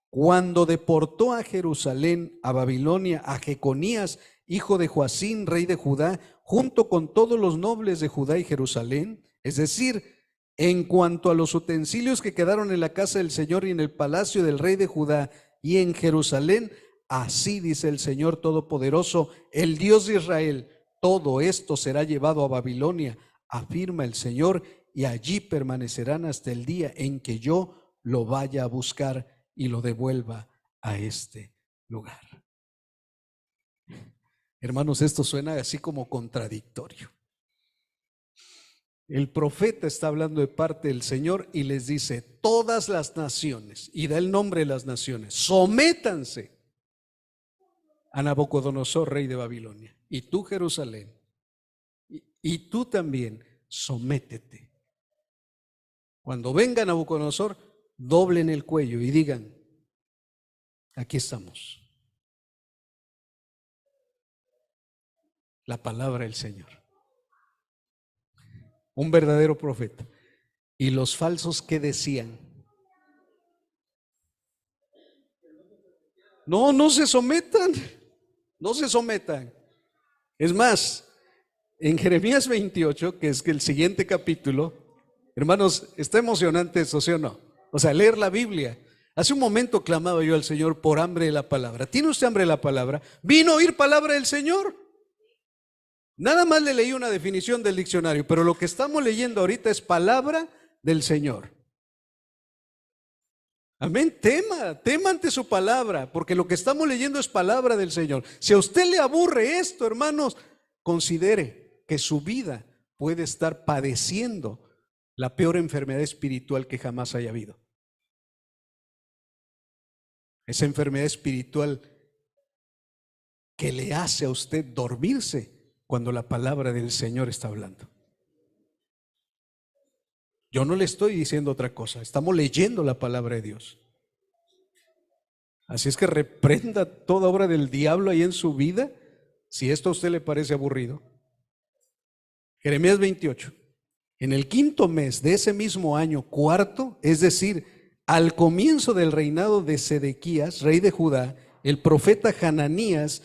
[SPEAKER 1] cuando deportó a Jerusalén, a Babilonia, a Jeconías, hijo de Joacín, rey de Judá, junto con todos los nobles de Judá y Jerusalén. Es decir, en cuanto a los utensilios que quedaron en la casa del Señor y en el palacio del rey de Judá y en Jerusalén, así dice el Señor Todopoderoso, el Dios de Israel, todo esto será llevado a Babilonia, afirma el Señor, y allí permanecerán hasta el día en que yo lo vaya a buscar y lo devuelva a este lugar. Hermanos, esto suena así como contradictorio. El profeta está hablando de parte del Señor y les dice, todas las naciones, y da el nombre de las naciones, sométanse a Nabucodonosor, rey de Babilonia. Y tú, Jerusalén, y tú también, sométete. Cuando venga Nabucodonosor, doblen el cuello y digan, aquí estamos. La palabra del Señor. Un verdadero profeta. ¿Y los falsos qué decían? No se sometan, no se sometan. Es más, en Jeremías 28, que es el siguiente capítulo, hermanos, está emocionante eso, ¿sí o no? O sea, leer la Biblia. Hace un momento clamaba yo al Señor por hambre de la palabra. ¿Tiene usted hambre de la palabra? ¿Vino a oír palabra del Señor? Nada más le leí una definición del diccionario, pero lo que estamos leyendo ahorita es palabra del Señor. Amén, tema ante su palabra, porque lo que estamos leyendo es palabra del Señor. Si a usted le aburre esto, hermanos, considere que su vida puede estar padeciendo la peor enfermedad espiritual que jamás haya habido. Esa enfermedad espiritual que le hace a usted dormirse cuando la palabra del Señor está hablando. Yo no le estoy diciendo otra cosa, estamos leyendo la palabra de Dios. Así es que reprenda toda obra del diablo ahí en su vida, si esto a usted le parece aburrido. Jeremías 28. En el 5º mes de ese mismo año, cuarto, es decir, al comienzo del reinado de Sedequías, rey de Judá, el profeta Hananías,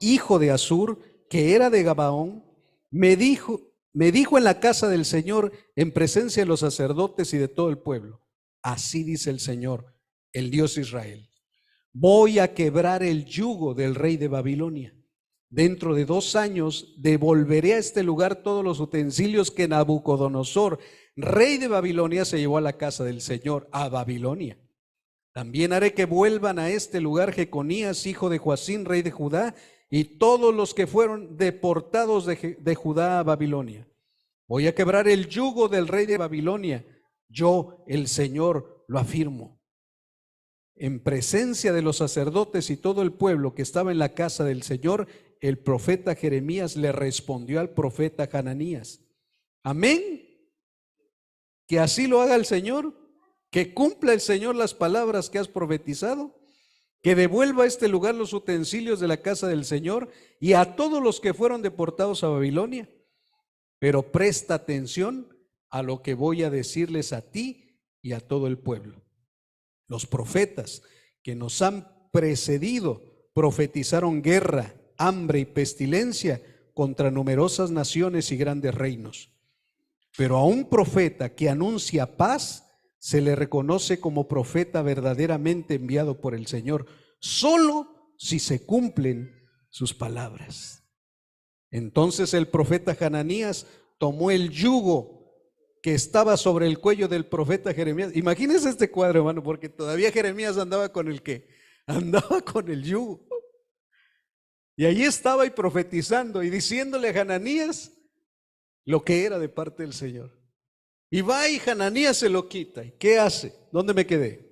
[SPEAKER 1] hijo de Asur, que era de Gabaón, me dijo en la casa del Señor, en presencia de los sacerdotes y de todo el pueblo, así dice el Señor, el Dios de Israel, voy a quebrar el yugo del rey de Babilonia. Dentro de 2 años devolveré a este lugar todos los utensilios que Nabucodonosor, rey de Babilonia, se llevó a la casa del Señor, a Babilonia. También haré que vuelvan a este lugar Jeconías, hijo de Joacín, rey de Judá, y todos los que fueron deportados de Judá a Babilonia. Voy a quebrar el yugo del rey de Babilonia. Yo, el Señor, lo afirmo. En presencia de los sacerdotes y todo el pueblo que estaba en la casa del Señor, el profeta Jeremías le respondió al profeta Hananías, amén, que así lo haga el Señor, que cumpla el Señor las palabras que has profetizado, que devuelva a este lugar los utensilios de la casa del Señor y a todos los que fueron deportados a Babilonia. Pero presta atención a lo que voy a decirles a ti y a todo el pueblo. Los profetas que nos han precedido profetizaron guerra, hambre y pestilencia contra numerosas naciones y grandes reinos. Pero a un profeta que anuncia paz se le reconoce como profeta verdaderamente enviado por el Señor, solo si se cumplen sus palabras. Entonces el profeta Hananías tomó el yugo que estaba sobre el cuello del profeta Jeremías. Imagínense este cuadro, hermano, porque todavía Jeremías andaba con el que andaba con el yugo. Y allí estaba y profetizando y diciéndole a Hananías lo que era de parte del Señor. Y va y Hananías se lo quita. ¿Y qué hace? ¿Dónde me quedé?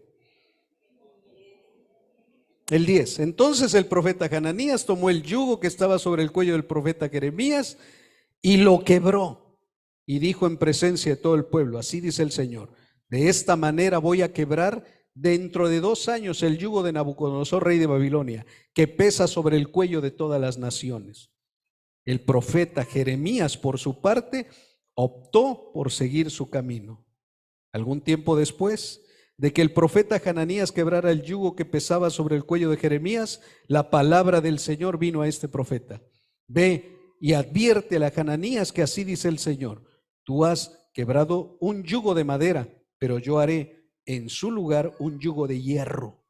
[SPEAKER 1] El 10. Entonces el profeta Hananías tomó el yugo que estaba sobre el cuello del profeta Jeremías y lo quebró. Y dijo en presencia de todo el pueblo, así dice el Señor, de esta manera voy a quebrar dentro de 2 años el yugo de Nabucodonosor, rey de Babilonia, que pesa sobre el cuello de todas las naciones. El profeta Jeremías, por su parte, optó por seguir su camino. Algún tiempo después de que el profeta Hananías quebrara el yugo que pesaba sobre el cuello de Jeremías, la palabra del Señor vino a este profeta. Ve y adviértele a Hananías que así dice el Señor, tú has quebrado un yugo de madera, pero yo haré en su lugar un yugo de hierro,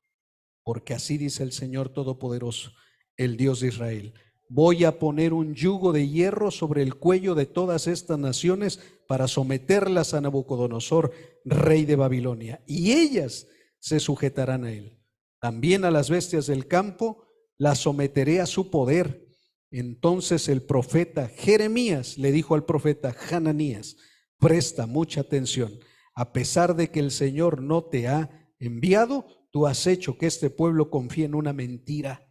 [SPEAKER 1] porque así dice el Señor Todopoderoso, el Dios de Israel. Voy a poner un yugo de hierro sobre el cuello de todas estas naciones para someterlas a Nabucodonosor, rey de Babilonia, y ellas se sujetarán a él. También a las bestias del campo las someteré a su poder. Entonces el profeta Jeremías le dijo al profeta Hananías, presta mucha atención, a pesar de que el Señor no te ha enviado, tú has hecho que este pueblo confíe en una mentira.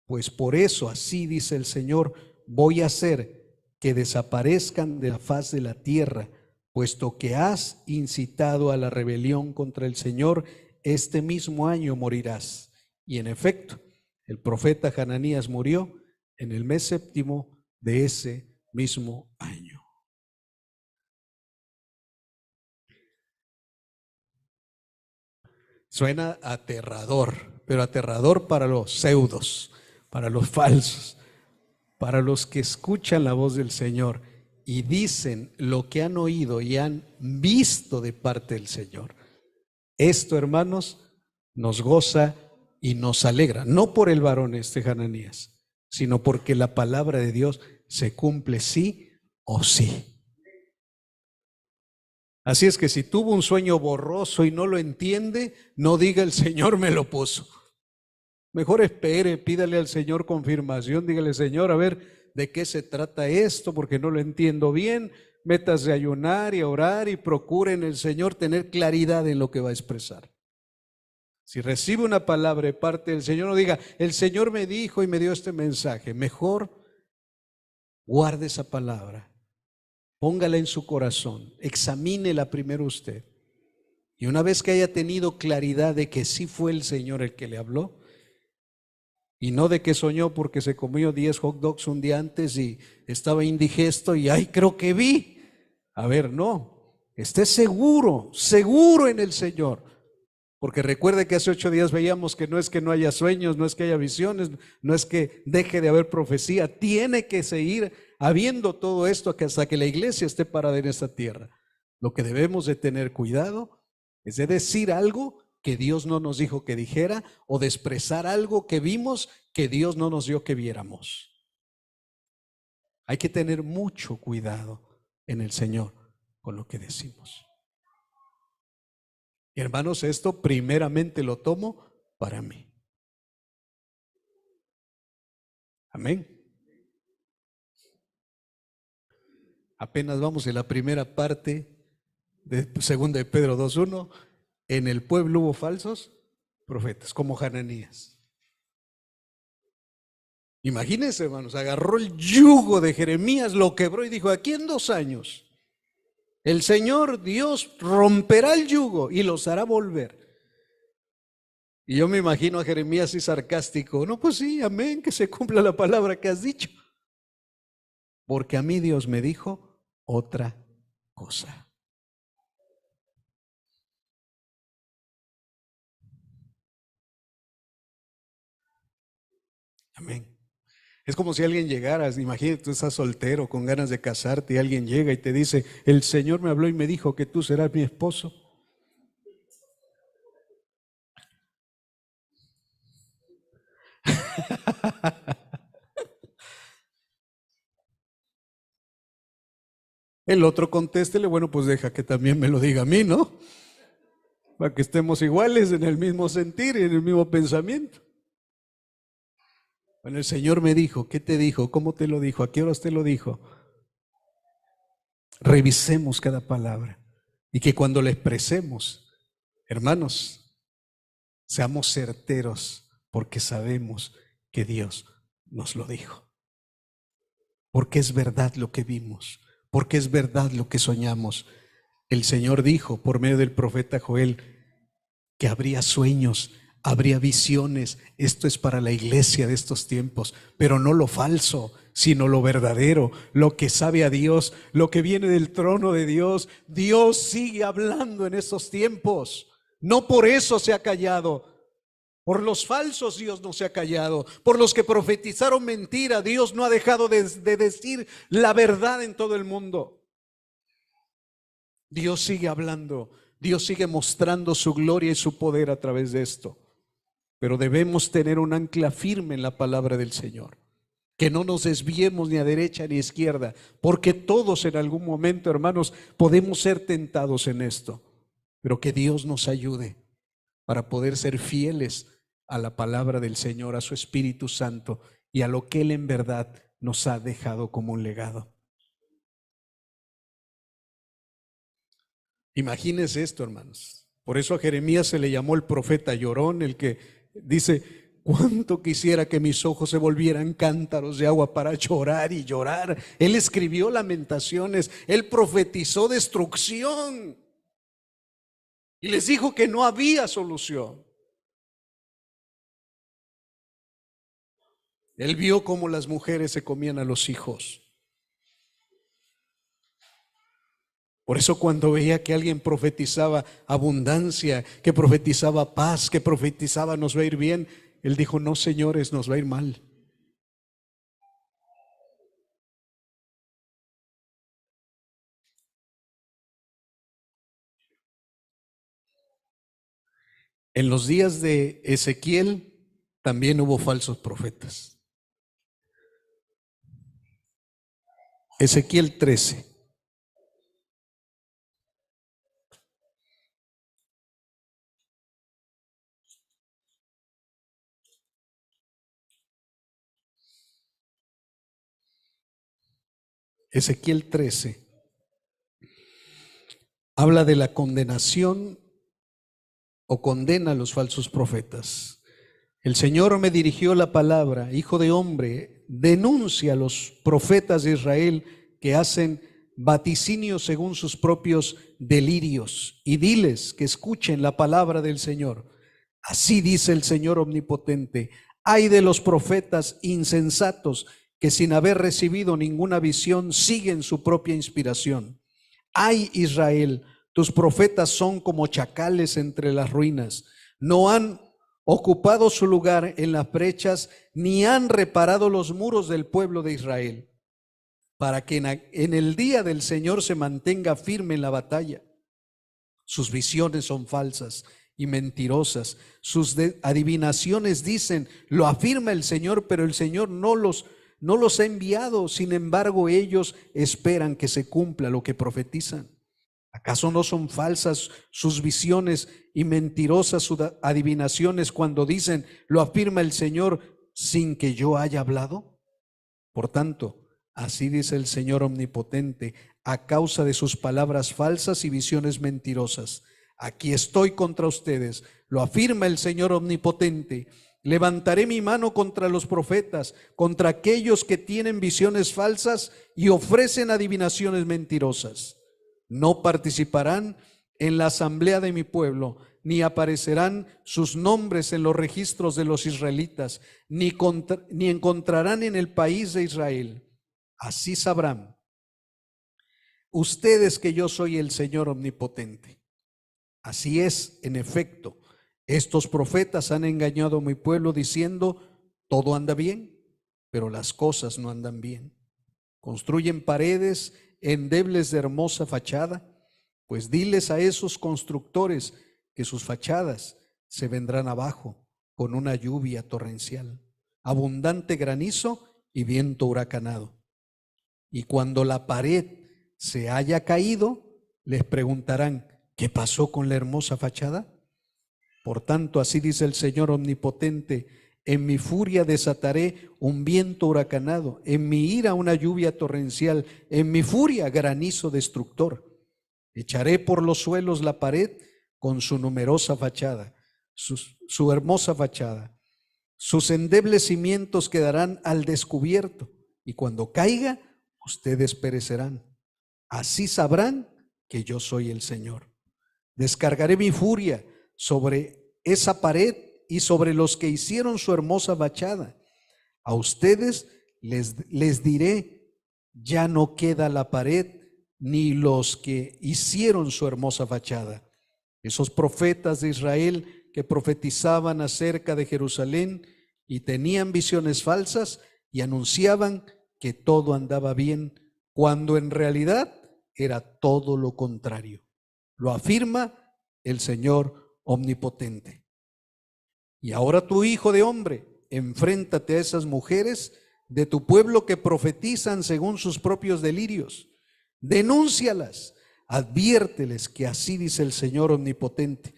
[SPEAKER 1] Pues por eso, así dice el Señor, voy a hacer que desaparezcan de la faz de la tierra, puesto que has incitado a la rebelión contra el Señor, este mismo año morirás. Y en efecto, el profeta Hananías murió en el mes 7º de ese mismo año. Suena aterrador, pero aterrador para los pseudos, para los falsos, para los que escuchan la voz del Señor y dicen lo que han oído y han visto de parte del Señor. Esto, hermanos, nos goza y nos alegra, no por el varón Hananías, sino porque la palabra de Dios se cumple sí o sí. Así es que si tuvo un sueño borroso y no lo entiende, no diga el Señor me lo puso. Mejor espere, pídale al Señor confirmación, dígale, Señor, a ver, ¿de qué se trata esto? Porque no lo entiendo bien. Métase a ayunar y a orar y procure en el Señor tener claridad en lo que va a expresar. Si recibe una palabra de parte del Señor, no diga, el Señor me dijo y me dio este mensaje. Mejor guarde esa palabra, póngala en su corazón, examínela primero usted. Y una vez que haya tenido claridad de que sí fue el Señor el que le habló, y no de que soñó porque se comió 10 hot dogs un día antes y estaba indigesto y ay, creo que vi. A ver, no, esté seguro, seguro en el Señor. Porque recuerde que hace 8 días veíamos que no es que no haya sueños, no es que haya visiones, no es que deje de haber profecía, tiene que seguir habiendo todo esto hasta que la iglesia esté parada en esta tierra. Lo que debemos de tener cuidado es de decir algo que Dios no nos dijo que dijera o de expresar algo que vimos que Dios no nos dio que viéramos. Hay que tener mucho cuidado en el Señor con lo que decimos. Hermanos, esto primeramente lo tomo para mí. Amén. Apenas vamos en la primera parte de 2 de Pedro 2:1. En el pueblo hubo falsos profetas, como Hananías. Imagínense, hermanos, agarró el yugo de Jeremías, lo quebró y dijo, aquí en 2 años, el Señor Dios romperá el yugo y los hará volver. Y yo me imagino a Jeremías así sarcástico, no, pues sí, amén, que se cumpla la palabra que has dicho. Porque a mí Dios me dijo otra cosa. Amén. Es como si alguien llegara, imagínate, tú estás soltero con ganas de casarte y alguien llega y te dice, el Señor me habló y me dijo que tú serás mi esposo. El otro contéstele, bueno, pues deja que también me lo diga a mí, ¿no? Para que estemos iguales en el mismo sentir y en el mismo pensamiento. Bueno, el Señor me dijo, ¿qué te dijo? ¿Cómo te lo dijo? ¿A qué horas te lo dijo? Revisemos cada palabra y que cuando la expresemos, hermanos, seamos certeros porque sabemos que Dios nos lo dijo. Porque es verdad lo que vimos, porque es verdad lo que soñamos. El Señor dijo por medio del profeta Joel que habría sueños, habría visiones. Esto es para la iglesia de estos tiempos, pero no lo falso, sino lo verdadero, lo que sabe a Dios, lo que viene del trono de Dios. Dios sigue hablando en estos tiempos. No por eso se ha callado. Por los falsos Dios no se ha callado. Por los que profetizaron mentira, Dios no ha dejado de decir la verdad en todo el mundo. Dios sigue hablando. Dios sigue mostrando su gloria y su poder a través de esto. Pero debemos tener un ancla firme en la palabra del Señor. Que no nos desviemos ni a derecha ni a izquierda, porque todos en algún momento, hermanos, podemos ser tentados en esto. Pero que Dios nos ayude para poder ser fieles a la palabra del Señor, a su Espíritu Santo y a lo que Él en verdad nos ha dejado como un legado. Imagínense esto, hermanos. Por eso a Jeremías se le llamó el profeta llorón, el que dice: cuánto quisiera que mis ojos se volvieran cántaros de agua para llorar y llorar. Él escribió lamentaciones, él profetizó destrucción y les dijo que no había solución. Él vio cómo las mujeres se comían a los hijos. Por eso cuando veía que alguien profetizaba abundancia, que profetizaba paz, que profetizaba nos va a ir bien, él dijo: no, señores, nos va a ir mal. En los días de Ezequiel también hubo falsos profetas. Ezequiel 13. Ezequiel 13 habla de la condenación o condena a los falsos profetas. El Señor me dirigió la palabra: hijo de hombre, denuncia a los profetas de Israel que hacen vaticinios según sus propios delirios y diles que escuchen la palabra del Señor. Así dice el Señor omnipotente: ay de los profetas insensatos que sin haber recibido ninguna visión siguen su propia inspiración. Ay, Israel, tus profetas son como chacales entre las ruinas. No han ocupado su lugar en las brechas, ni han reparado los muros del pueblo de Israel, para que en el día del Señor se mantenga firme en la batalla. Sus visiones son falsas y mentirosas. Sus adivinaciones dicen: lo afirma el Señor, pero el Señor no los ha enviado. Sin embargo, ellos esperan que se cumpla lo que profetizan. ¿Acaso no son falsas sus visiones y mentirosas sus adivinaciones cuando dicen: lo afirma el Señor, sin que yo haya hablado? Por tanto, así dice el Señor omnipotente: a causa de sus palabras falsas y visiones mentirosas, aquí estoy contra ustedes, lo afirma el Señor omnipotente. Levantaré mi mano contra los profetas, contra aquellos que tienen visiones falsas y ofrecen adivinaciones mentirosas. No participarán en la asamblea de mi pueblo, ni aparecerán sus nombres en los registros de los israelitas, ni encontrarán en el país de Israel. Así sabrán ustedes que yo soy el Señor omnipotente. Así es, en efecto, estos profetas han engañado a mi pueblo diciendo: todo anda bien, pero las cosas no andan bien. Construyen paredes endebles de hermosa fachada, pues diles a esos constructores que sus fachadas se vendrán abajo con una lluvia torrencial, abundante granizo y viento huracanado. Y cuando la pared se haya caído, les preguntarán, ¿qué pasó con la hermosa fachada? Por tanto, así dice el Señor omnipotente, en mi furia desataré un viento huracanado, en mi ira una lluvia torrencial, en mi furia granizo destructor. Echaré por los suelos la pared con su numerosa fachada, su hermosa fachada. Sus endebles cimientos quedarán al descubierto, y cuando caiga, ustedes perecerán. Así sabrán que yo soy el Señor. Descargaré mi furia sobre esa pared y sobre los que hicieron su hermosa fachada. A ustedes les diré, ya no queda la pared ni los que hicieron su hermosa fachada. Esos profetas de Israel que profetizaban acerca de Jerusalén y tenían visiones falsas y anunciaban que todo andaba bien, cuando en realidad era todo lo contrario. Lo afirma el Señor omnipotente. Y ahora tú, hijo de hombre, enfréntate a esas mujeres de tu pueblo que profetizan según sus propios delirios. Denúncialas, adviérteles que así dice el Señor omnipotente.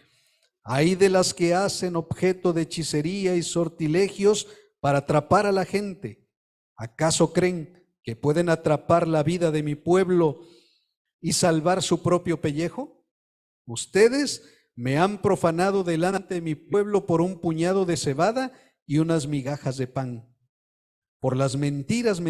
[SPEAKER 1] Hay de las que hacen objeto de hechicería y sortilegios para atrapar a la gente. ¿Acaso creen que pueden atrapar la vida de mi pueblo y salvar su propio pellejo? Ustedes me han profanado delante de mi pueblo por un puñado de cebada y unas migajas de pan. Por las mentiras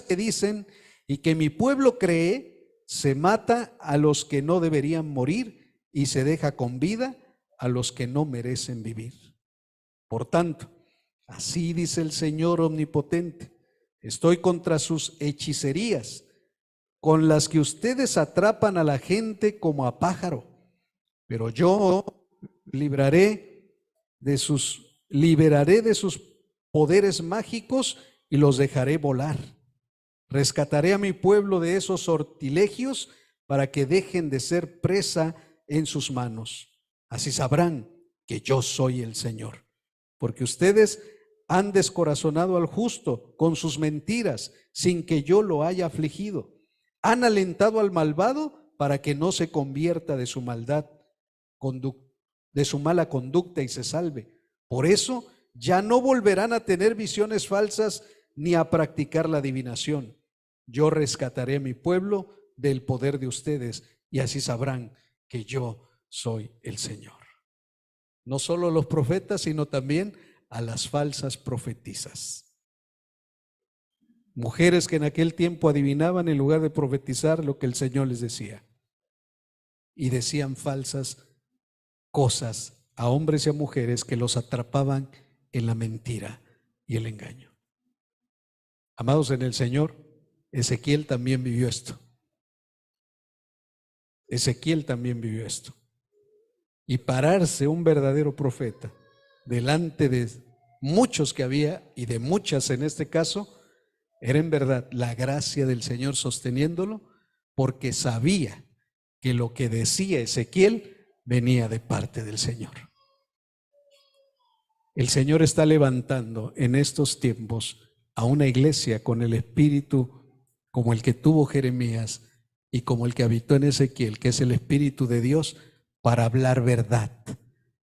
[SPEAKER 1] que dicen y que mi pueblo cree, se mata a los que no deberían morir y se deja con vida a los que no merecen vivir. Por tanto, así dice el Señor omnipotente, estoy contra sus hechicerías, con las que ustedes atrapan a la gente como a pájaro, pero yo liberaré de sus poderes mágicos y los dejaré volar. Rescataré a mi pueblo de esos sortilegios para que dejen de ser presa en sus manos. Así sabrán que yo soy el Señor, porque ustedes han descorazonado al justo con sus mentiras sin que yo lo haya afligido. Han alentado al malvado para que no se convierta de su maldad, de su mala conducta y se salve. Por eso ya no volverán a tener visiones falsas ni a practicar la adivinación. Yo rescataré a mi pueblo del poder de ustedes y así sabrán que yo soy el Señor. No solo a los profetas, sino también a las falsas profetisas. Mujeres que en aquel tiempo adivinaban en lugar de profetizar lo que el Señor les decía. Y decían falsas cosas a hombres y a mujeres que los atrapaban en la mentira y el engaño. Amados en el Señor, Ezequiel también vivió esto. Ezequiel también vivió esto. Y pararse un verdadero profeta delante de muchos que había y de muchas en este caso, era en verdad la gracia del Señor sosteniéndolo, porque sabía que lo que decía Ezequiel venía de parte del Señor. El Señor está levantando en estos tiempos a una iglesia con el espíritu como el que tuvo Jeremías y como el que habitó en Ezequiel, que es el Espíritu de Dios, para hablar verdad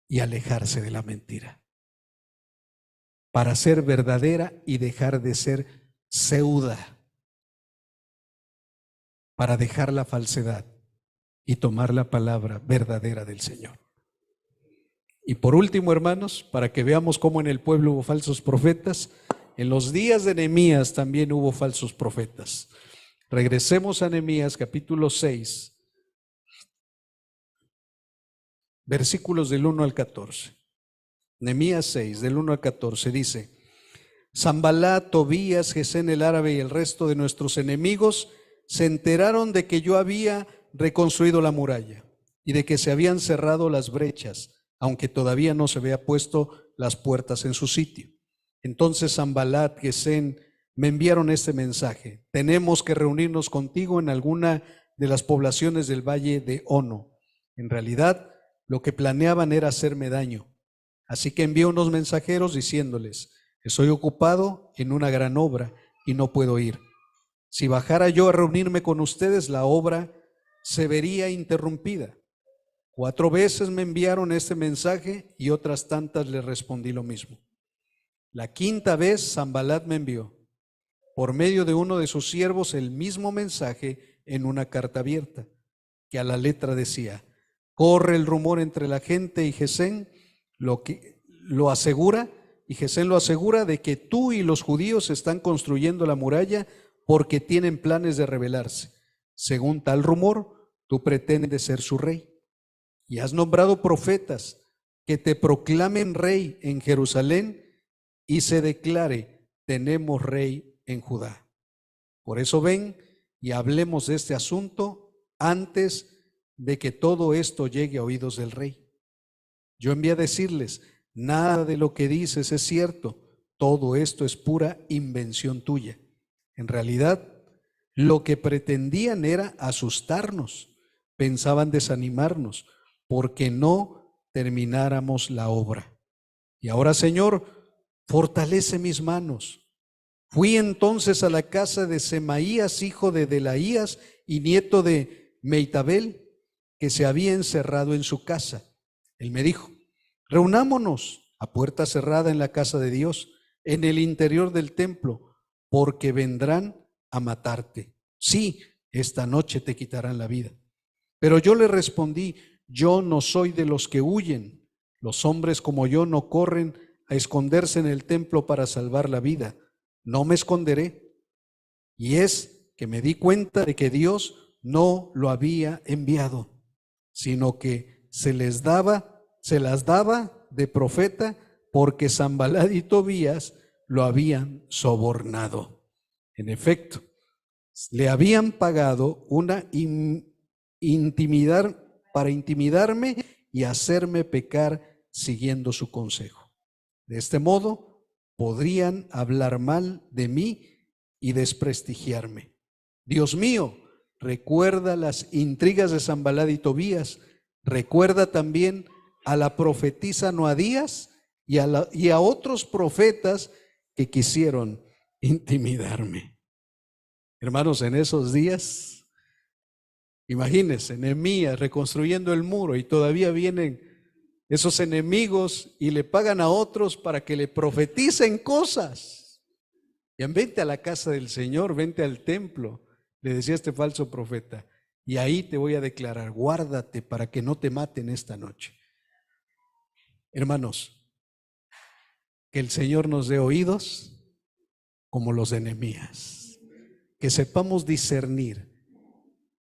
[SPEAKER 1] y alejarse de la mentira, para ser verdadera y dejar de ser pseuda, para dejar la falsedad y tomar la palabra verdadera del Señor. Y por último, hermanos, para que veamos cómo en el pueblo hubo falsos profetas, en los días de Nehemías también hubo falsos profetas. Regresemos a Nehemías capítulo 6, versículos del 1 al 14. Nehemías 6, del 1 al 14 dice: Sanballat, Tobías, Gesén el árabe y el resto de nuestros enemigos se enteraron de que yo había reconstruido la muralla y de que se habían cerrado las brechas, aunque todavía no se había puesto las puertas en su sitio. Entonces Sanballat, Gesén me enviaron este mensaje: tenemos que reunirnos contigo en alguna de las poblaciones del valle de Ono. En realidad, lo que planeaban era hacerme daño. Así que envié unos mensajeros diciéndoles: estoy ocupado en una gran obra y no puedo ir. Si bajara yo a reunirme con ustedes, la obra se vería interrumpida. 4 veces me enviaron este mensaje y otras tantas les respondí lo mismo. La 5ª vez Sanbalat me envió, por medio de uno de sus siervos, el mismo mensaje en una carta abierta, que a la letra decía: corre el rumor entre la gente y Gesén lo asegura de que tú y los judíos están construyendo la muralla porque tienen planes de rebelarse. Según tal rumor, tú pretendes ser su rey. Y has nombrado profetas que te proclamen rey en Jerusalén y se declare: tenemos rey en Judá. Por eso ven y hablemos de este asunto antes de que todo esto llegue a oídos del rey. Yo envié a decirles: nada de lo que dices es cierto, todo esto es pura invención tuya. En realidad, lo que pretendían era asustarnos, pensaban desanimarnos, porque no termináramos la obra. Y ahora, Señor, fortalece mis manos. Fui entonces a la casa de Semaías, hijo de Delaías y nieto de Meitabel, que se había encerrado en su casa. Él me dijo: reunámonos a puerta cerrada en la casa de Dios, en el interior del templo, porque vendrán a matarte. Sí, esta noche te quitarán la vida. Pero yo le respondí: yo no soy de los que huyen. Los hombres como yo no corren a esconderse en el templo para salvar la vida. No me esconderé. Y es que me di cuenta de que Dios no lo había enviado, sino que se las daba de profeta, porque Sanbalat y Tobías lo habían sobornado. En efecto, le habían pagado para intimidarme y hacerme pecar siguiendo su consejo. De este modo podrían hablar mal de mí y desprestigiarme. Dios mío, recuerda las intrigas de Sanbalat y Tobías. Recuerda también a la profetisa Noadías y a otros profetas que quisieron intimidarme. Hermanos, en esos días, imagínense, Nehemías reconstruyendo el muro y todavía vienen esos enemigos y le pagan a otros para que le profeticen cosas. Y vente a la casa del Señor, vente al templo, le decía este falso profeta, y ahí te voy a declarar: guárdate para que no te maten esta noche. Hermanos, que el Señor nos dé oídos como los de Nehemías, que sepamos discernir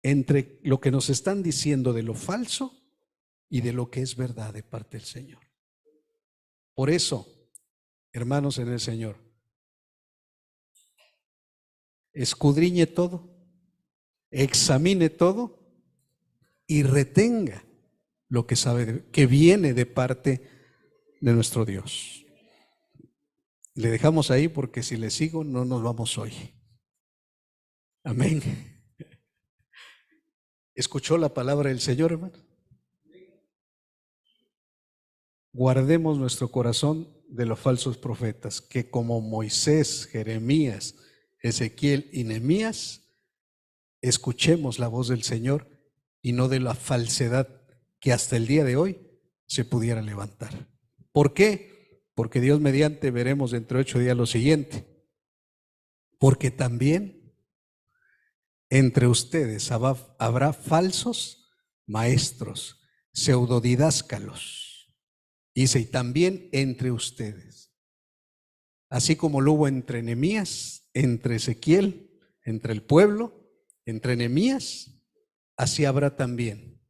[SPEAKER 1] entre lo que nos están diciendo de lo falso y de lo que es verdad de parte del Señor. Por eso, hermanos en el Señor, escudriñe todo, examine todo y retenga lo que sabe, que viene de parte de nuestro Dios. Le dejamos ahí porque si le sigo no nos vamos hoy. Amén. ¿Escuchó la palabra del Señor, hermano? Guardemos nuestro corazón de los falsos profetas, que como Moisés, Jeremías, Ezequiel y Nehemías, escuchemos la voz del Señor y no de la falsedad que hasta el día de hoy se pudiera levantar. ¿Por qué? Porque Dios mediante veremos dentro de 8 días lo siguiente. Porque también entre ustedes habrá falsos maestros, pseudodidáscalos. Dice: y también entre ustedes. Así como lo hubo entre Nehemías, entre Ezequiel, entre el pueblo, entre Nehemías, así habrá también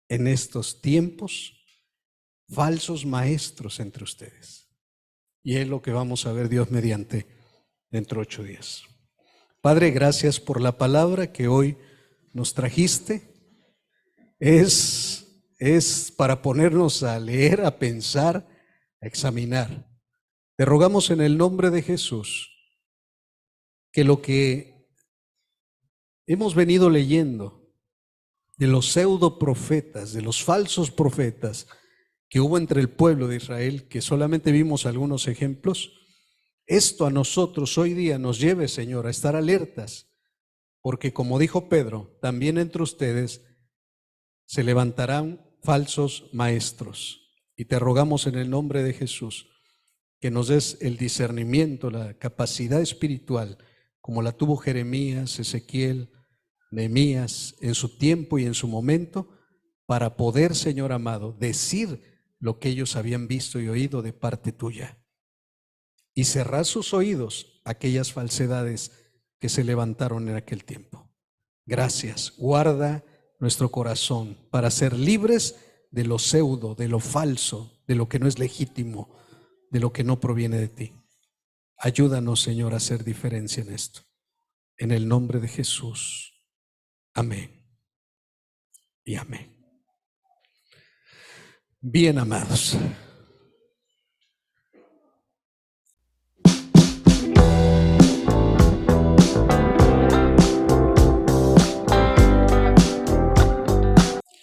[SPEAKER 1] en estos tiempos falsos maestros entre ustedes. Y es lo que vamos a ver, Dios mediante, dentro de 8 días. Padre, gracias por la palabra que hoy nos trajiste. Es para ponernos a leer, a pensar, a examinar. Te rogamos en el nombre de Jesús que lo que hemos venido leyendo de los pseudo profetas, de los falsos profetas que hubo entre el pueblo de Israel, que solamente vimos algunos ejemplos, esto a nosotros hoy día nos lleve, Señor, a estar alertas, porque como dijo Pedro, también entre ustedes se levantarán falsos maestros. Y te rogamos en el nombre de Jesús que nos des el discernimiento, la capacidad espiritual, como la tuvo Jeremías, Ezequiel, Nehemías, en su tiempo y en su momento, para poder, Señor amado, decir lo que ellos habían visto y oído de parte tuya. Y cerrar sus oídos a aquellas falsedades que se levantaron en aquel tiempo. Gracias. Guarda nuestro corazón para ser libres de lo pseudo, de lo falso, de lo que no es legítimo, de lo que no proviene de ti. Ayúdanos, Señor, a hacer diferencia en esto. En el nombre de Jesús. Amén y amén. Bien, amados.